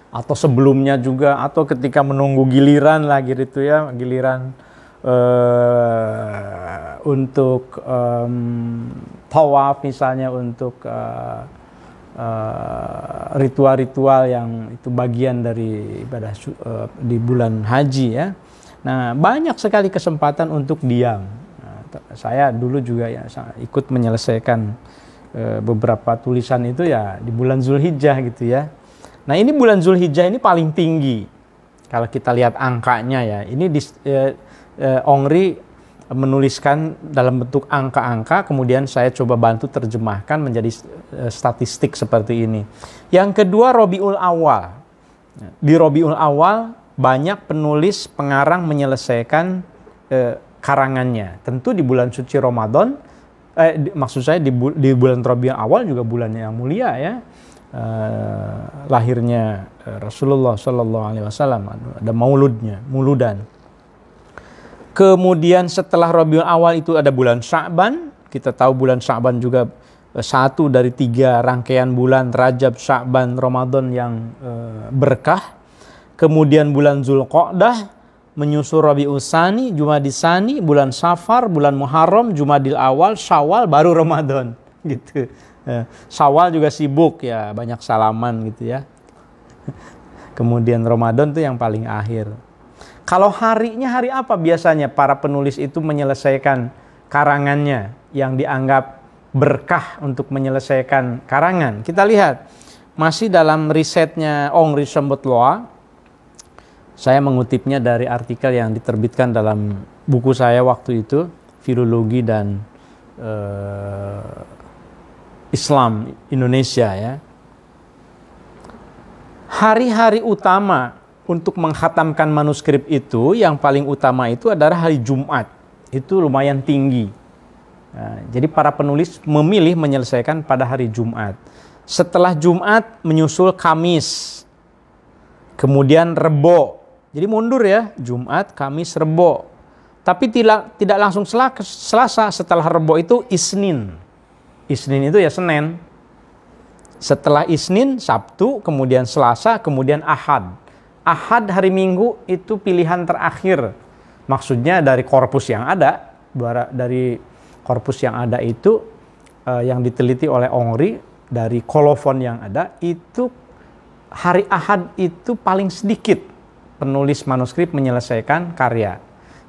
atau sebelumnya juga, atau ketika menunggu giliran lagi itu ya, giliran untuk tawaf misalnya, untuk ritual-ritual yang itu bagian dari ibadah di bulan haji ya. Nah, banyak sekali kesempatan untuk diam. Nah, saya dulu juga ya ikut menyelesaikan beberapa tulisan itu ya di bulan Zulhijjah gitu ya. Nah, ini bulan Zulhijjah ini paling tinggi kalau kita lihat angkanya ya. Ini Ongri menuliskan dalam bentuk angka-angka, kemudian saya coba bantu terjemahkan menjadi statistik seperti ini. Yang kedua, Rabiul Awal. Di Rabiul Awal banyak penulis pengarang menyelesaikan karangannya. Tentu di bulan suci Ramadan, maksud saya di bulan Rabiul Awal juga bulan yang mulia ya. Lahirnya Rasulullah SAW, ada muludan. Kemudian setelah Rabiul Awal itu ada bulan Sya'ban. Kita tahu bulan Sya'ban juga satu dari 3 rangkaian bulan Rajab, Sya'ban, Ramadan yang berkah. Kemudian bulan Zulqa'dah, menyusul Rabiul Tsani, Jumadil Tsani, bulan Safar, bulan Muharram, Jumadil Awal, Syawal, baru Ramadan gitu. Syawal juga sibuk ya, banyak salaman gitu ya. Kemudian Ramadan itu yang paling akhir. Kalau harinya hari apa biasanya para penulis itu menyelesaikan karangannya yang dianggap berkah untuk menyelesaikan karangan? Kita lihat, masih dalam risetnya Ongri Sambutloa, saya mengutipnya dari artikel yang diterbitkan dalam buku saya waktu itu, Filologi dan Islam Indonesia ya. Hari-hari utama untuk menghatamkan manuskrip itu, yang paling utama itu adalah hari Jumat. Itu lumayan tinggi. Nah, jadi para penulis memilih menyelesaikan pada hari Jumat. Setelah Jumat menyusul Kamis. Kemudian Rebo. Jadi mundur ya, Jumat, Kamis, Rebo. Tapi tidak langsung Selasa. Setelah Rebo itu Isnin. Isnin itu ya Senin. Setelah Isnin, Sabtu, kemudian Selasa, kemudian Ahad. Ahad hari Minggu itu pilihan terakhir. Maksudnya dari korpus yang ada, dari korpus yang ada itu yang diteliti oleh Ongri, dari kolofon yang ada, itu hari Ahad itu paling sedikit penulis manuskrip menyelesaikan karya.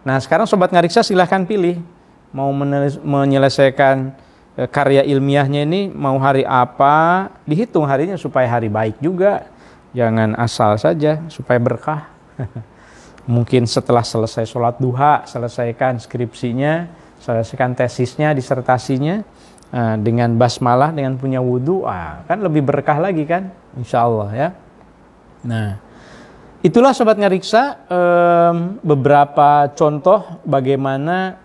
Nah, sekarang Sobat Ngariksa silahkan pilih. mau menyelesaikan karya ilmiahnya ini mau hari apa, dihitung harinya supaya hari baik juga. Jangan asal saja supaya berkah. Mungkin setelah selesai sholat duha, selesaikan skripsinya, selesaikan tesisnya, disertasinya dengan basmalah, dengan punya wudhu, kan lebih berkah lagi kan, insya Allah ya. Nah, itulah Sobat Ngariksa beberapa contoh bagaimana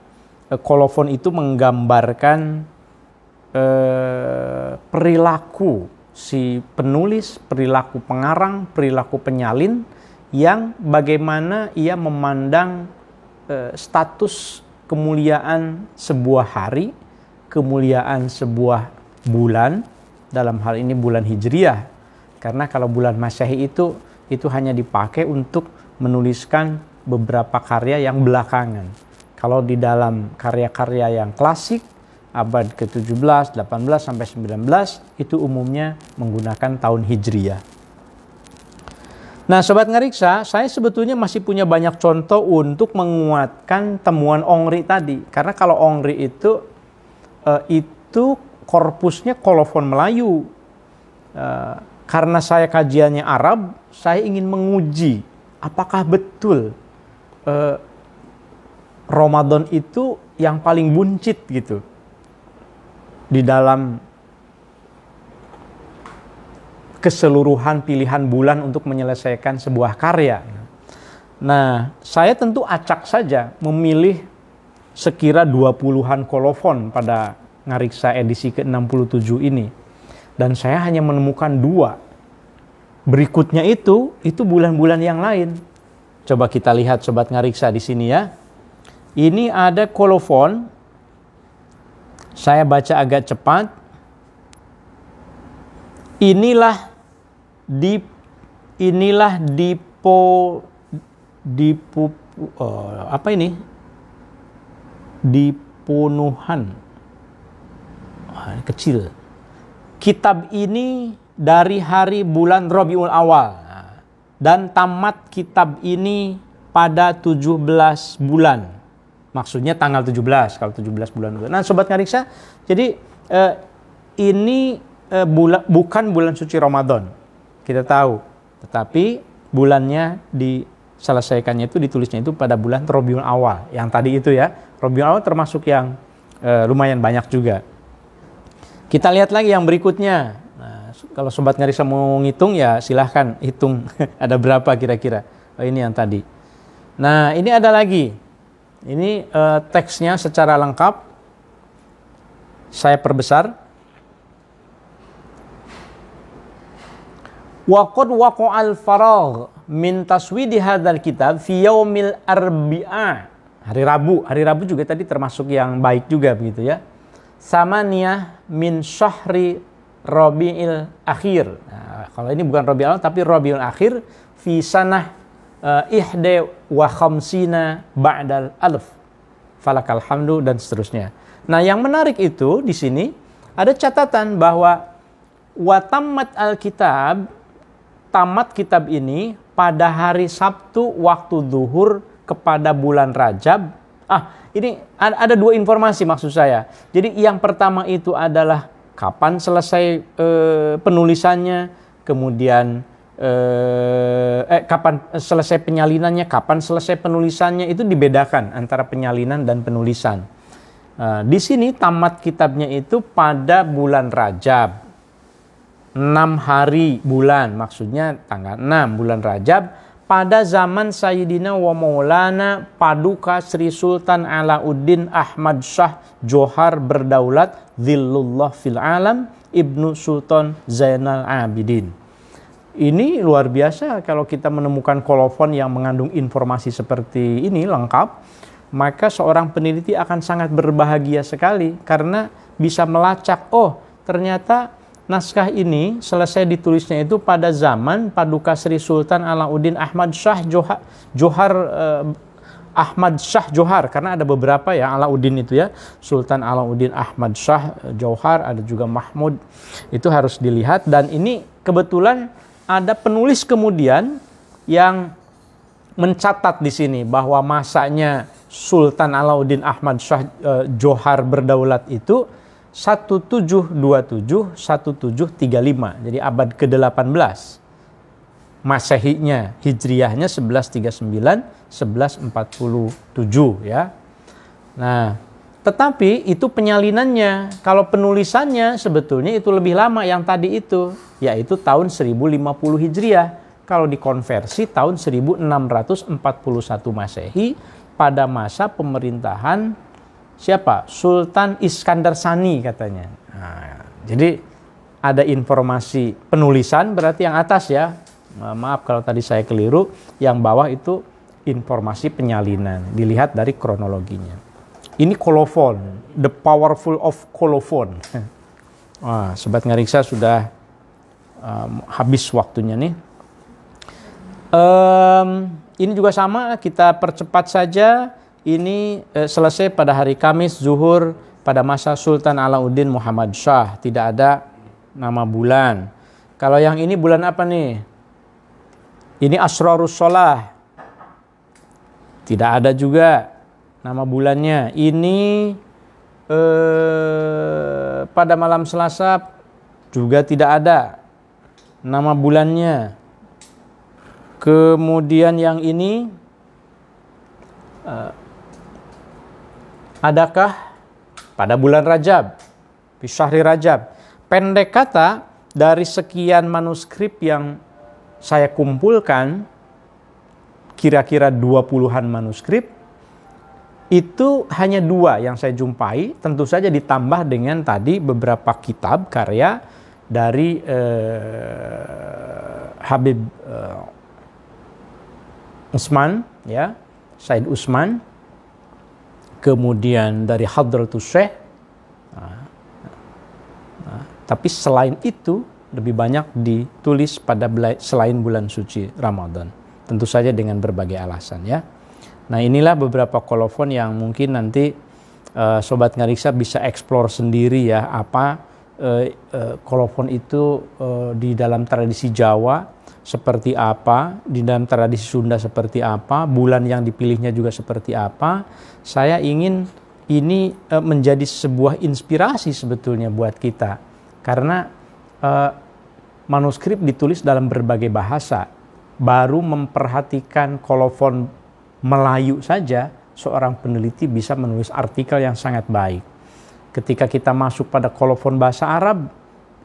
kolofon itu menggambarkan perilaku si penulis, perilaku pengarang, perilaku penyalin, yang bagaimana ia memandang status kemuliaan sebuah hari, kemuliaan sebuah bulan, dalam hal ini bulan Hijriah. Karena kalau bulan Masehi itu hanya dipakai untuk menuliskan beberapa karya yang belakangan. Kalau di dalam karya-karya yang klasik, abad ke-17, 18 sampai 19 itu umumnya menggunakan tahun Hijriah. Nah, Sobat Ngariksa, saya sebetulnya masih punya banyak contoh untuk menguatkan temuan Ongri tadi. Karena kalau Ongri itu korpusnya kolofon Melayu. Karena saya kajiannya Arab, saya ingin menguji apakah betul Ramadan itu yang paling buncit gitu di dalam keseluruhan pilihan bulan untuk menyelesaikan sebuah karya. Nah, saya tentu acak saja memilih sekira 20-an kolofon pada Ngariksa edisi ke-67 ini. Dan saya hanya menemukan 2. Berikutnya itu bulan-bulan yang lain. Coba kita lihat Sobat Ngariksa di sini ya. Ini ada kolofon. Saya baca agak cepat. Dipunuhan. Kecil. Kitab ini dari hari bulan Rabiul Awal. Dan tamat kitab ini pada 17 bulan. Maksudnya tanggal 17, kalau 17 bulan. Nah, Sobat Ngariksa, jadi ini bukan bulan suci Ramadan. Kita tahu. Tetapi bulannya diselesaikannya itu, ditulisnya itu pada bulan Rabiul Awal. Yang tadi itu ya. Rabiul Awal termasuk yang lumayan banyak juga. Kita lihat lagi yang berikutnya. Nah, kalau Sobat Ngariksa mau ngitung ya silahkan hitung ada berapa kira-kira. Ini yang tadi. Nah, ini ada lagi. Ini teksnya secara lengkap. Saya perbesar. Wa qad waqa'al faragh min taswidi hadzal kitab fi yaumil arbi'a. Hari Rabu. Hari Rabu juga tadi termasuk yang baik juga begitu ya. Samaniyah min syahri Rabiul Akhir. Nah, kalau ini bukan Rabiul Awal tapi Rabiul Akhir fi sanah ihde wa khamsina ba'dal alf falakal hamdu dan seterusnya. Nah, yang menarik itu di sini ada catatan bahwa watammat alkitab, tamat kitab ini pada hari Sabtu waktu zuhur kepada bulan Rajab. Ini ada 2 informasi maksud saya. Jadi yang pertama itu adalah kapan selesai penulisannya, kemudian kapan selesai penyalinannya, kapan selesai penulisannya, itu dibedakan antara penyalinan dan penulisan. Di sini tamat kitabnya itu pada bulan Rajab. 6 hari bulan, maksudnya tanggal 6 bulan Rajab pada zaman Sayyidina wa Maulana Paduka Sri Sultan Alauddin Ahmad Shah Johar Berdaulat Dhillullah fil Alam Ibnu Sultan Zainal Abidin. Ini luar biasa kalau kita menemukan kolofon yang mengandung informasi seperti ini lengkap, maka seorang peneliti akan sangat berbahagia sekali karena bisa melacak, ternyata naskah ini selesai ditulisnya itu pada zaman Paduka Sri Sultan Alauddin Ahmad Shah Johar Ahmad Shah Johar, karena ada beberapa ya Alauddin itu ya, Sultan Alauddin Ahmad Shah Johar, ada juga Mahmud, itu harus dilihat. Dan ini kebetulan ada penulis kemudian yang mencatat di sini bahwa masanya Sultan Alauddin Ahmad Shah Johar berdaulat itu 1727-1735. Jadi abad ke-18. Masehinya, Hijriyahnya 1139-1147 ya. Nah, tetapi itu penyalinannya. Kalau penulisannya sebetulnya itu lebih lama yang tadi itu, yaitu tahun 1050 Hijriah. Kalau dikonversi tahun 1641 Masehi pada masa pemerintahan siapa? Sultan Iskandar Sani katanya. Nah, jadi ada informasi penulisan berarti yang atas ya. Maaf kalau tadi saya keliru, yang bawah itu informasi penyalinan. Dilihat dari kronologinya. Ini kolofon, the powerful of kolofon. Wah, Sobat Ngariksa sudah habis waktunya nih. Ini juga sama, kita percepat saja. Ini selesai pada hari Kamis zuhur pada masa Sultan Alauddin Muhammad Shah. Tidak ada nama bulan. Kalau yang ini bulan apa nih? Ini Asrarus Sholah. Tidak ada juga nama bulannya. Ini pada malam Selasa juga tidak ada nama bulannya. Kemudian yang ini adakah pada bulan Rajab, di Syahri Rajab. Pendek kata, dari sekian manuskrip yang saya kumpulkan, kira-kira 20-an manuskrip, itu hanya 2 yang saya jumpai, tentu saja ditambah dengan tadi beberapa kitab karya dari Habib Utsman, ya, Said Utsman, kemudian dari Hadratus Syekh. Tapi selain itu, lebih banyak ditulis pada selain bulan suci Ramadan. Tentu saja dengan berbagai alasan ya. Nah, inilah beberapa kolofon yang mungkin nanti Sobat Ngariksa bisa eksplor sendiri ya, apa kolofon itu di dalam tradisi Jawa seperti apa, di dalam tradisi Sunda seperti apa, bulan yang dipilihnya juga seperti apa. Saya ingin ini menjadi sebuah inspirasi sebetulnya buat kita, karena manuskrip ditulis dalam berbagai bahasa. Baru memperhatikan kolofon Melayu saja, seorang peneliti bisa menulis artikel yang sangat baik. Ketika kita masuk pada kolofon bahasa Arab,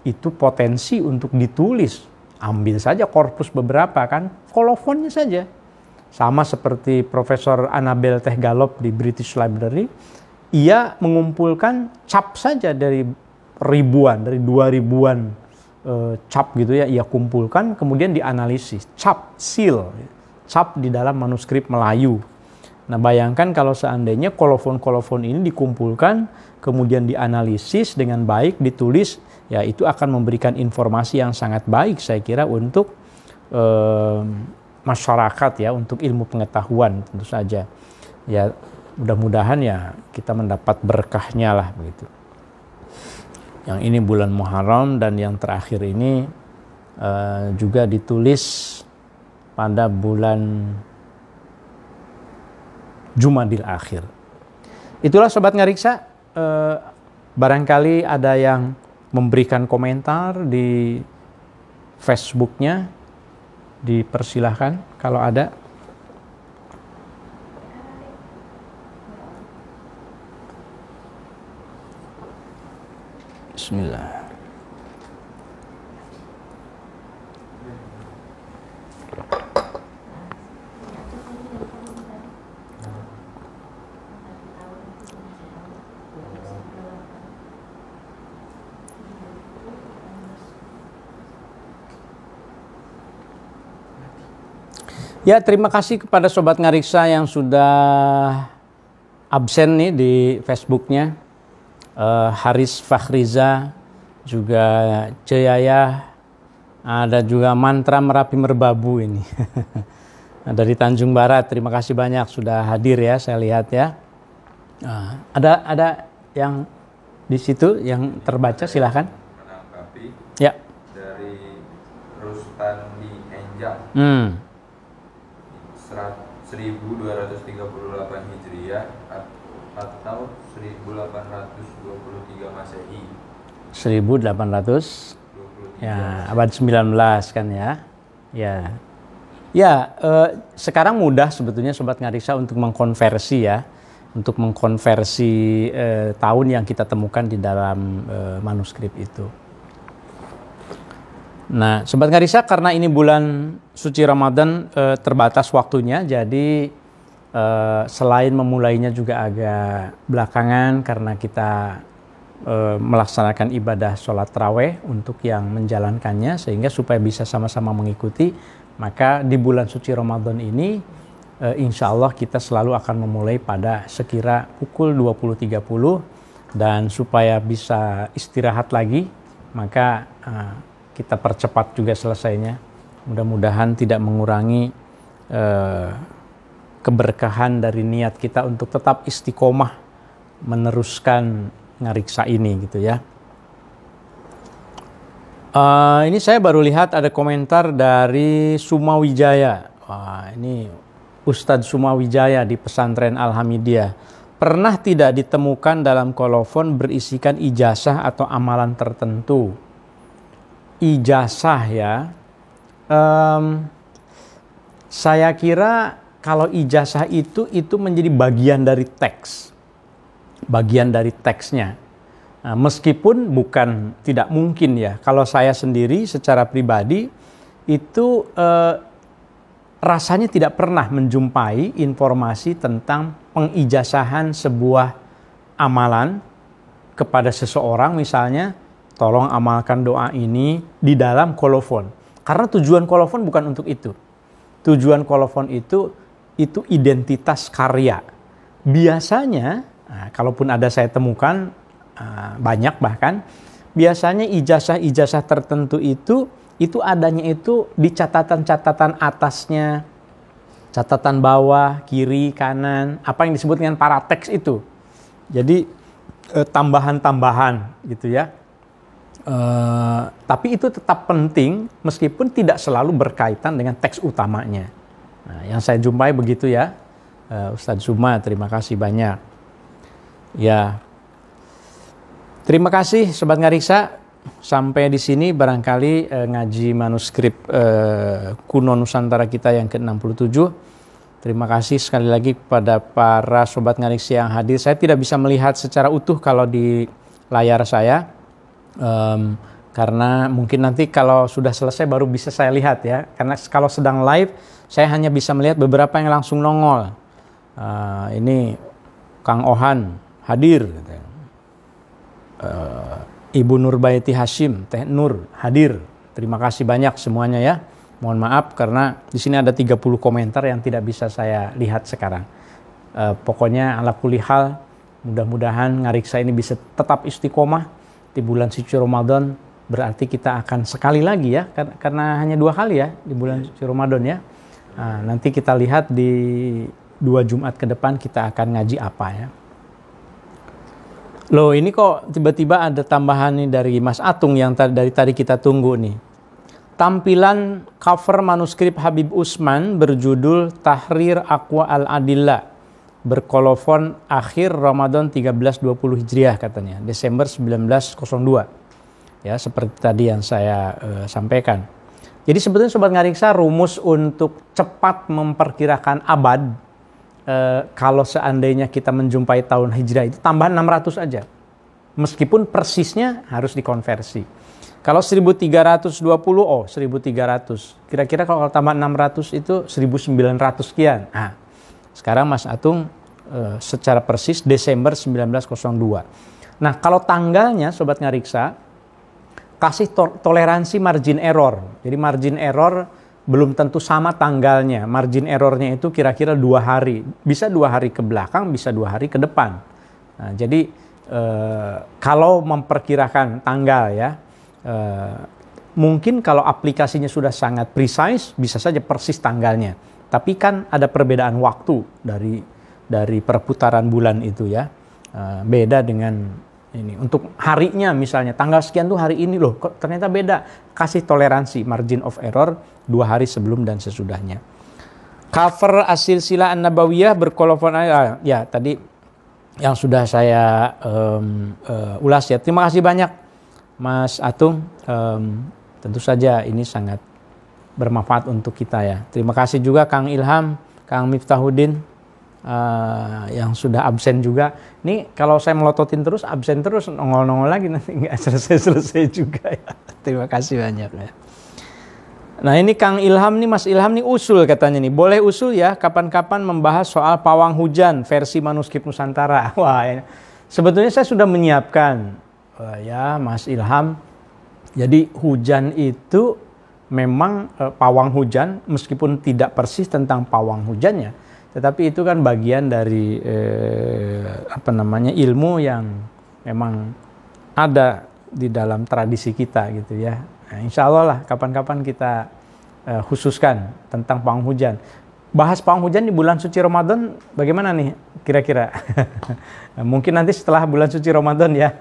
itu potensi untuk ditulis. Ambil saja korpus beberapa kan, kolofonnya saja. Sama seperti Profesor Annabel Tehgalop di British Library, ia mengumpulkan cap saja dari ribuan, dari 2000-an cap gitu ya, ia kumpulkan, kemudian dianalisis. Cap, seal, cap di dalam manuskrip Melayu. Nah, bayangkan kalau seandainya kolofon-kolofon ini dikumpulkan, kemudian dianalisis dengan baik, ditulis, ya itu akan memberikan informasi yang sangat baik saya kira untuk masyarakat ya, untuk ilmu pengetahuan tentu saja. Ya, mudah-mudahan ya kita mendapat berkahnya lah begitu. Yang ini bulan Muharram, dan yang terakhir ini juga ditulis pada bulan Jumadil Akhir. Itulah Sobat Ngariksa, barangkali ada yang memberikan komentar di Facebooknya, dipersilahkan kalau ada. Bismillah. Ya, terima kasih kepada Sobat Ngariksa yang sudah absen nih di Facebooknya. Haris Fakhriza, juga Ceyaya, ada juga Mantra Merapi Merbabu ini. Dari Tanjung Barat, terima kasih banyak sudah hadir ya, saya lihat ya. Ada yang di situ yang terbaca, silahkan. Menanggapi ya. Dari Rustandi Enjang. 1238 Hijriah atau 1823 Masehi. 1800 ya, abad 19 kan ya. Ya. Ya, sekarang mudah sebetulnya Sobat Ngariksa untuk mengkonversi ya. Untuk mengkonversi tahun yang kita temukan di dalam manuskrip itu. Nah, Sobat Ngariksa, karena ini bulan suci Ramadan terbatas waktunya, jadi selain memulainya juga agak belakangan karena kita melaksanakan ibadah sholat tarawih untuk yang menjalankannya, sehingga supaya bisa sama-sama mengikuti, maka di bulan suci Ramadan ini insya Allah kita selalu akan memulai pada sekira pukul 20.30, dan supaya bisa istirahat lagi maka kita percepat juga selesainya. Mudah-mudahan tidak mengurangi keberkahan dari niat kita untuk tetap istiqomah meneruskan ngariksa ini gitu ya. Ini saya baru lihat ada komentar dari Sumawijaya. Ini Ustadz Sumawijaya di pesantren Al-Hamidiyah. Pernah tidak ditemukan dalam kolofon berisikan ijazah atau amalan tertentu? Ijazah ya. Saya kira kalau ijazah itu menjadi bagian dari teks. Bagian dari teksnya. Meskipun bukan tidak mungkin ya. Kalau saya sendiri secara pribadi itu rasanya tidak pernah menjumpai informasi tentang pengijazahan sebuah amalan kepada seseorang, misalnya tolong amalkan doa ini di dalam kolofon. Karena tujuan kolofon bukan untuk itu. Tujuan kolofon itu identitas karya. Biasanya, kalaupun ada saya temukan, banyak bahkan, biasanya ijazah-ijazah tertentu itu adanya itu di catatan-catatan atasnya, catatan bawah, kiri, kanan, apa yang disebut dengan parateks itu. Jadi tambahan-tambahan gitu ya. Tapi itu tetap penting meskipun tidak selalu berkaitan dengan teks utamanya. Nah, yang saya jumpai begitu ya, Ustadz Suma, terima kasih banyak. Ya, terima kasih Sobat Ngariksa. Sampai di sini barangkali ngaji manuskrip kuno Nusantara kita yang ke-67. Terima kasih sekali lagi kepada para Sobat Ngariksa yang hadir. Saya tidak bisa melihat secara utuh kalau di layar saya. Karena mungkin nanti kalau sudah selesai baru bisa saya lihat ya. Karena kalau sedang live saya hanya bisa melihat beberapa yang langsung nongol. Ini Kang Ohan hadir. Ibu Nurbaiti Hashim, Teh Nur hadir. Terima kasih banyak semuanya ya. Mohon maaf karena di sini ada 30 komentar yang tidak bisa saya lihat sekarang. Pokoknya ala kulli hal, mudah-mudahan ngariksa ini bisa tetap istiqomah di bulan suci Ramadan. Berarti kita akan sekali lagi ya, karena hanya 2 kali ya di bulan suci Ramadan ya. Nanti kita lihat di 2 Jumat ke depan kita akan ngaji apa ya. Loh, ini kok tiba-tiba ada tambahan nih dari Mas Atung yang dari tadi kita tunggu nih. Tampilan cover manuskrip Habib Usman berjudul Tahrir Aqwa Al-Adillah, berkolofon akhir Ramadan 1320 Hijriah katanya, Desember 1902. Ya, seperti tadi yang saya sampaikan. Jadi sebetulnya Sobat Ngariksa, rumus untuk cepat memperkirakan abad, kalau seandainya kita menjumpai tahun Hijrah itu tambahan 600 aja. Meskipun persisnya harus dikonversi. Kalau 1320, 1300. Kira-kira kalau tambah 600 itu 1900 sekian. Nah, sekarang Mas Atung secara persis Desember 1902. Nah, kalau tanggalnya Sobat Ngariksa, kasih toleransi margin error. Jadi margin error belum tentu sama tanggalnya. Margin errornya itu kira-kira 2 hari. Bisa 2 hari ke belakang, bisa 2 hari ke depan. Nah, jadi kalau memperkirakan tanggal ya, mungkin kalau aplikasinya sudah sangat precise, bisa saja persis tanggalnya. Tapi kan ada perbedaan waktu dari perputaran bulan itu ya. Beda dengan ini. Untuk harinya misalnya, tanggal sekian tuh hari ini loh, kok ternyata beda. Kasih toleransi, margin of error 2 hari sebelum dan sesudahnya. Cover As-Silsilah An-Nabawiyah berkolofon ya tadi yang sudah saya ulas ya. Terima kasih banyak Mas Atung. Tentu saja ini sangat bermanfaat untuk kita ya. Terima kasih juga Kang Ilham, Kang Miftahuddin yang sudah absen juga. Ini kalau saya melototin terus, absen terus, nongol-nongol lagi nanti nggak selesai-selesai juga ya. Terima kasih banyak ya. Nah ini Kang Ilham nih, Mas Ilham nih usul katanya nih. Boleh usul ya kapan-kapan membahas soal pawang hujan versi manuskrip Nusantara. Wah ya. Sebetulnya saya sudah menyiapkan ya Mas Ilham. Jadi hujan itu memang pawang hujan meskipun tidak persis tentang pawang hujannya. Tetapi itu kan bagian dari ilmu yang memang ada di dalam tradisi kita gitu ya. Nah, insya Allah lah kapan-kapan kita khususkan tentang pawang hujan. Bahas pawang hujan di bulan suci Ramadan bagaimana nih kira-kira? Mungkin nanti setelah bulan suci Ramadan ya.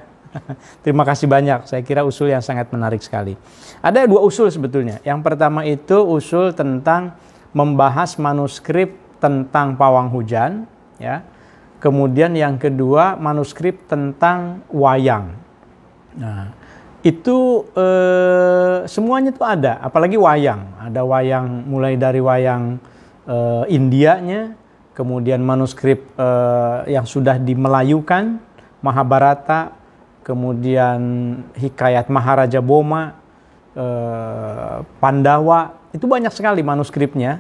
Terima kasih banyak. Saya kira usul yang sangat menarik sekali. Ada 2 usul sebetulnya. Yang pertama itu usul tentang membahas manuskrip tentang pawang hujan ya. Kemudian yang kedua manuskrip tentang wayang. Nah, itu semuanya tuh ada, apalagi wayang. Ada wayang mulai dari wayang Indianya, kemudian manuskrip yang sudah dimelayukan, Mahabharata, kemudian hikayat Maharaja Boma, Pandawa, itu banyak sekali manuskripnya.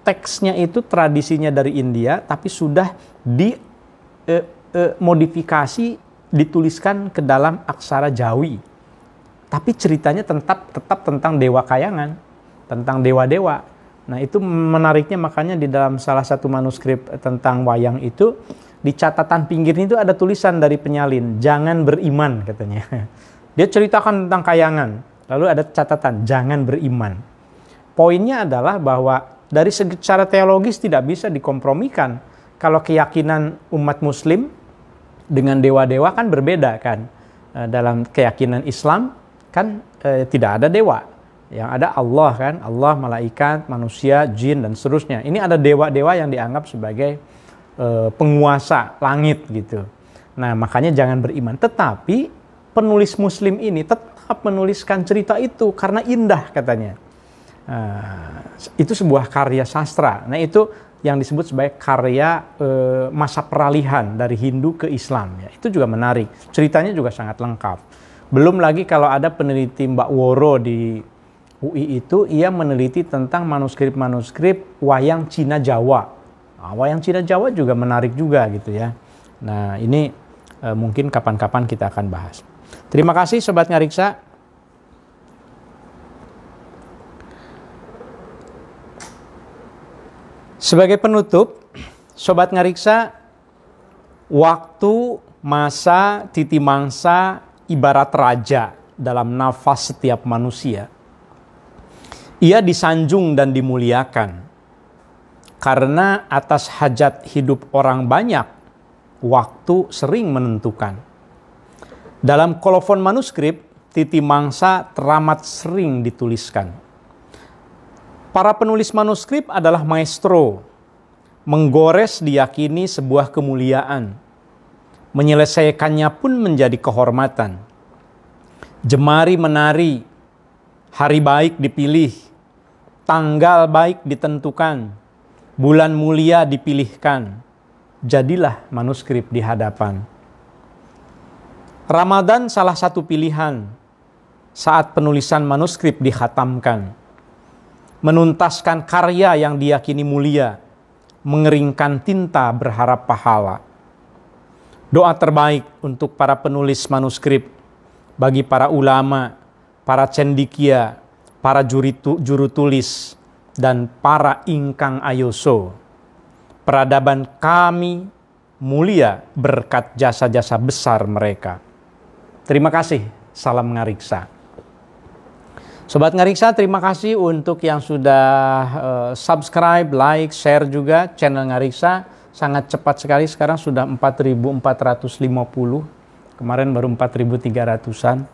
Teksnya itu tradisinya dari India, tapi sudah dimodifikasi, dituliskan ke dalam aksara Jawi. Tapi ceritanya tetap tentang dewa kayangan, tentang dewa-dewa. Nah itu menariknya makanya di dalam salah satu manuskrip tentang wayang itu, di catatan pinggirnya itu ada tulisan dari penyalin, jangan beriman katanya. Dia ceritakan tentang kayangan, lalu ada catatan, jangan beriman. Poinnya adalah bahwa dari secara teologis tidak bisa dikompromikan. Kalau keyakinan umat muslim dengan dewa-dewa kan berbeda kan. Dalam keyakinan Islam kan tidak ada dewa. Yang ada Allah kan, Allah, malaikat, manusia, jin dan seterusnya. Ini ada dewa-dewa yang dianggap sebagai penguasa langit gitu. Nah, makanya jangan beriman. Tetapi penulis muslim ini tetap menuliskan cerita itu karena indah katanya. Itu sebuah karya sastra. Nah, itu yang disebut sebagai karya masa peralihan dari Hindu ke Islam ya. Itu juga menarik. Ceritanya juga sangat lengkap. Belum lagi kalau ada peneliti Mbak Woro di UI itu, ia meneliti tentang manuskrip-manuskrip wayang Cina Jawa. Nah, wayang Cina Jawa juga menarik juga gitu ya. Nah ini mungkin kapan-kapan kita akan bahas. Terima kasih Sobat Ngariksa. Sebagai penutup, Sobat Ngariksa, waktu, masa, titi mangsa ibarat raja dalam nafas setiap manusia. Ia disanjung dan dimuliakan karena atas hajat hidup orang banyak, waktu sering menentukan. Dalam kolofon manuskrip, titi mangsa teramat sering dituliskan. Para penulis manuskrip adalah maestro, menggores diyakini sebuah kemuliaan. Menyelesaikannya pun menjadi kehormatan. Jemari menari, hari baik dipilih, tanggal baik ditentukan, bulan mulia dipilihkan, jadilah manuskrip di hadapan. Ramadan salah satu pilihan saat penulisan manuskrip dikhatamkan. Menuntaskan karya yang diyakini mulia, mengeringkan tinta berharap pahala. Doa terbaik untuk para penulis manuskrip, bagi para ulama, para cendikia, para juru tulis, dan para ingkang ayoso. Peradaban kami mulia berkat jasa-jasa besar mereka. Terima kasih, salam Ngariksa. Sobat Ngariksa, terima kasih untuk yang sudah subscribe, like, share juga channel Ngariksa. Sangat cepat sekali, sekarang sudah 4.450. Kemarin baru 4.300-an.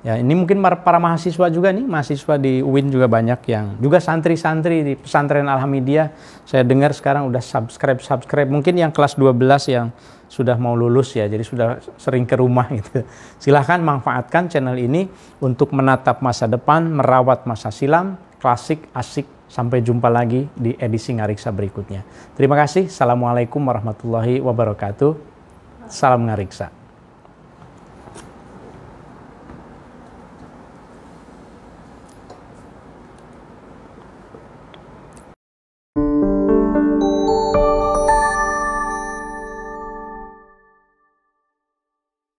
Ya, ini mungkin para mahasiswa juga nih, mahasiswa di UIN juga banyak yang juga santri-santri di pesantren Alhamidiyah. Saya dengar sekarang udah subscribe. Mungkin yang kelas 12 yang sudah mau lulus ya, jadi sudah sering ke rumah gitu. Silahkan manfaatkan channel ini untuk menatap masa depan, merawat masa silam, klasik, asik. Sampai jumpa lagi di edisi Ngariksa berikutnya. Terima kasih. Assalamualaikum warahmatullahi wabarakatuh. Salam Ngariksa.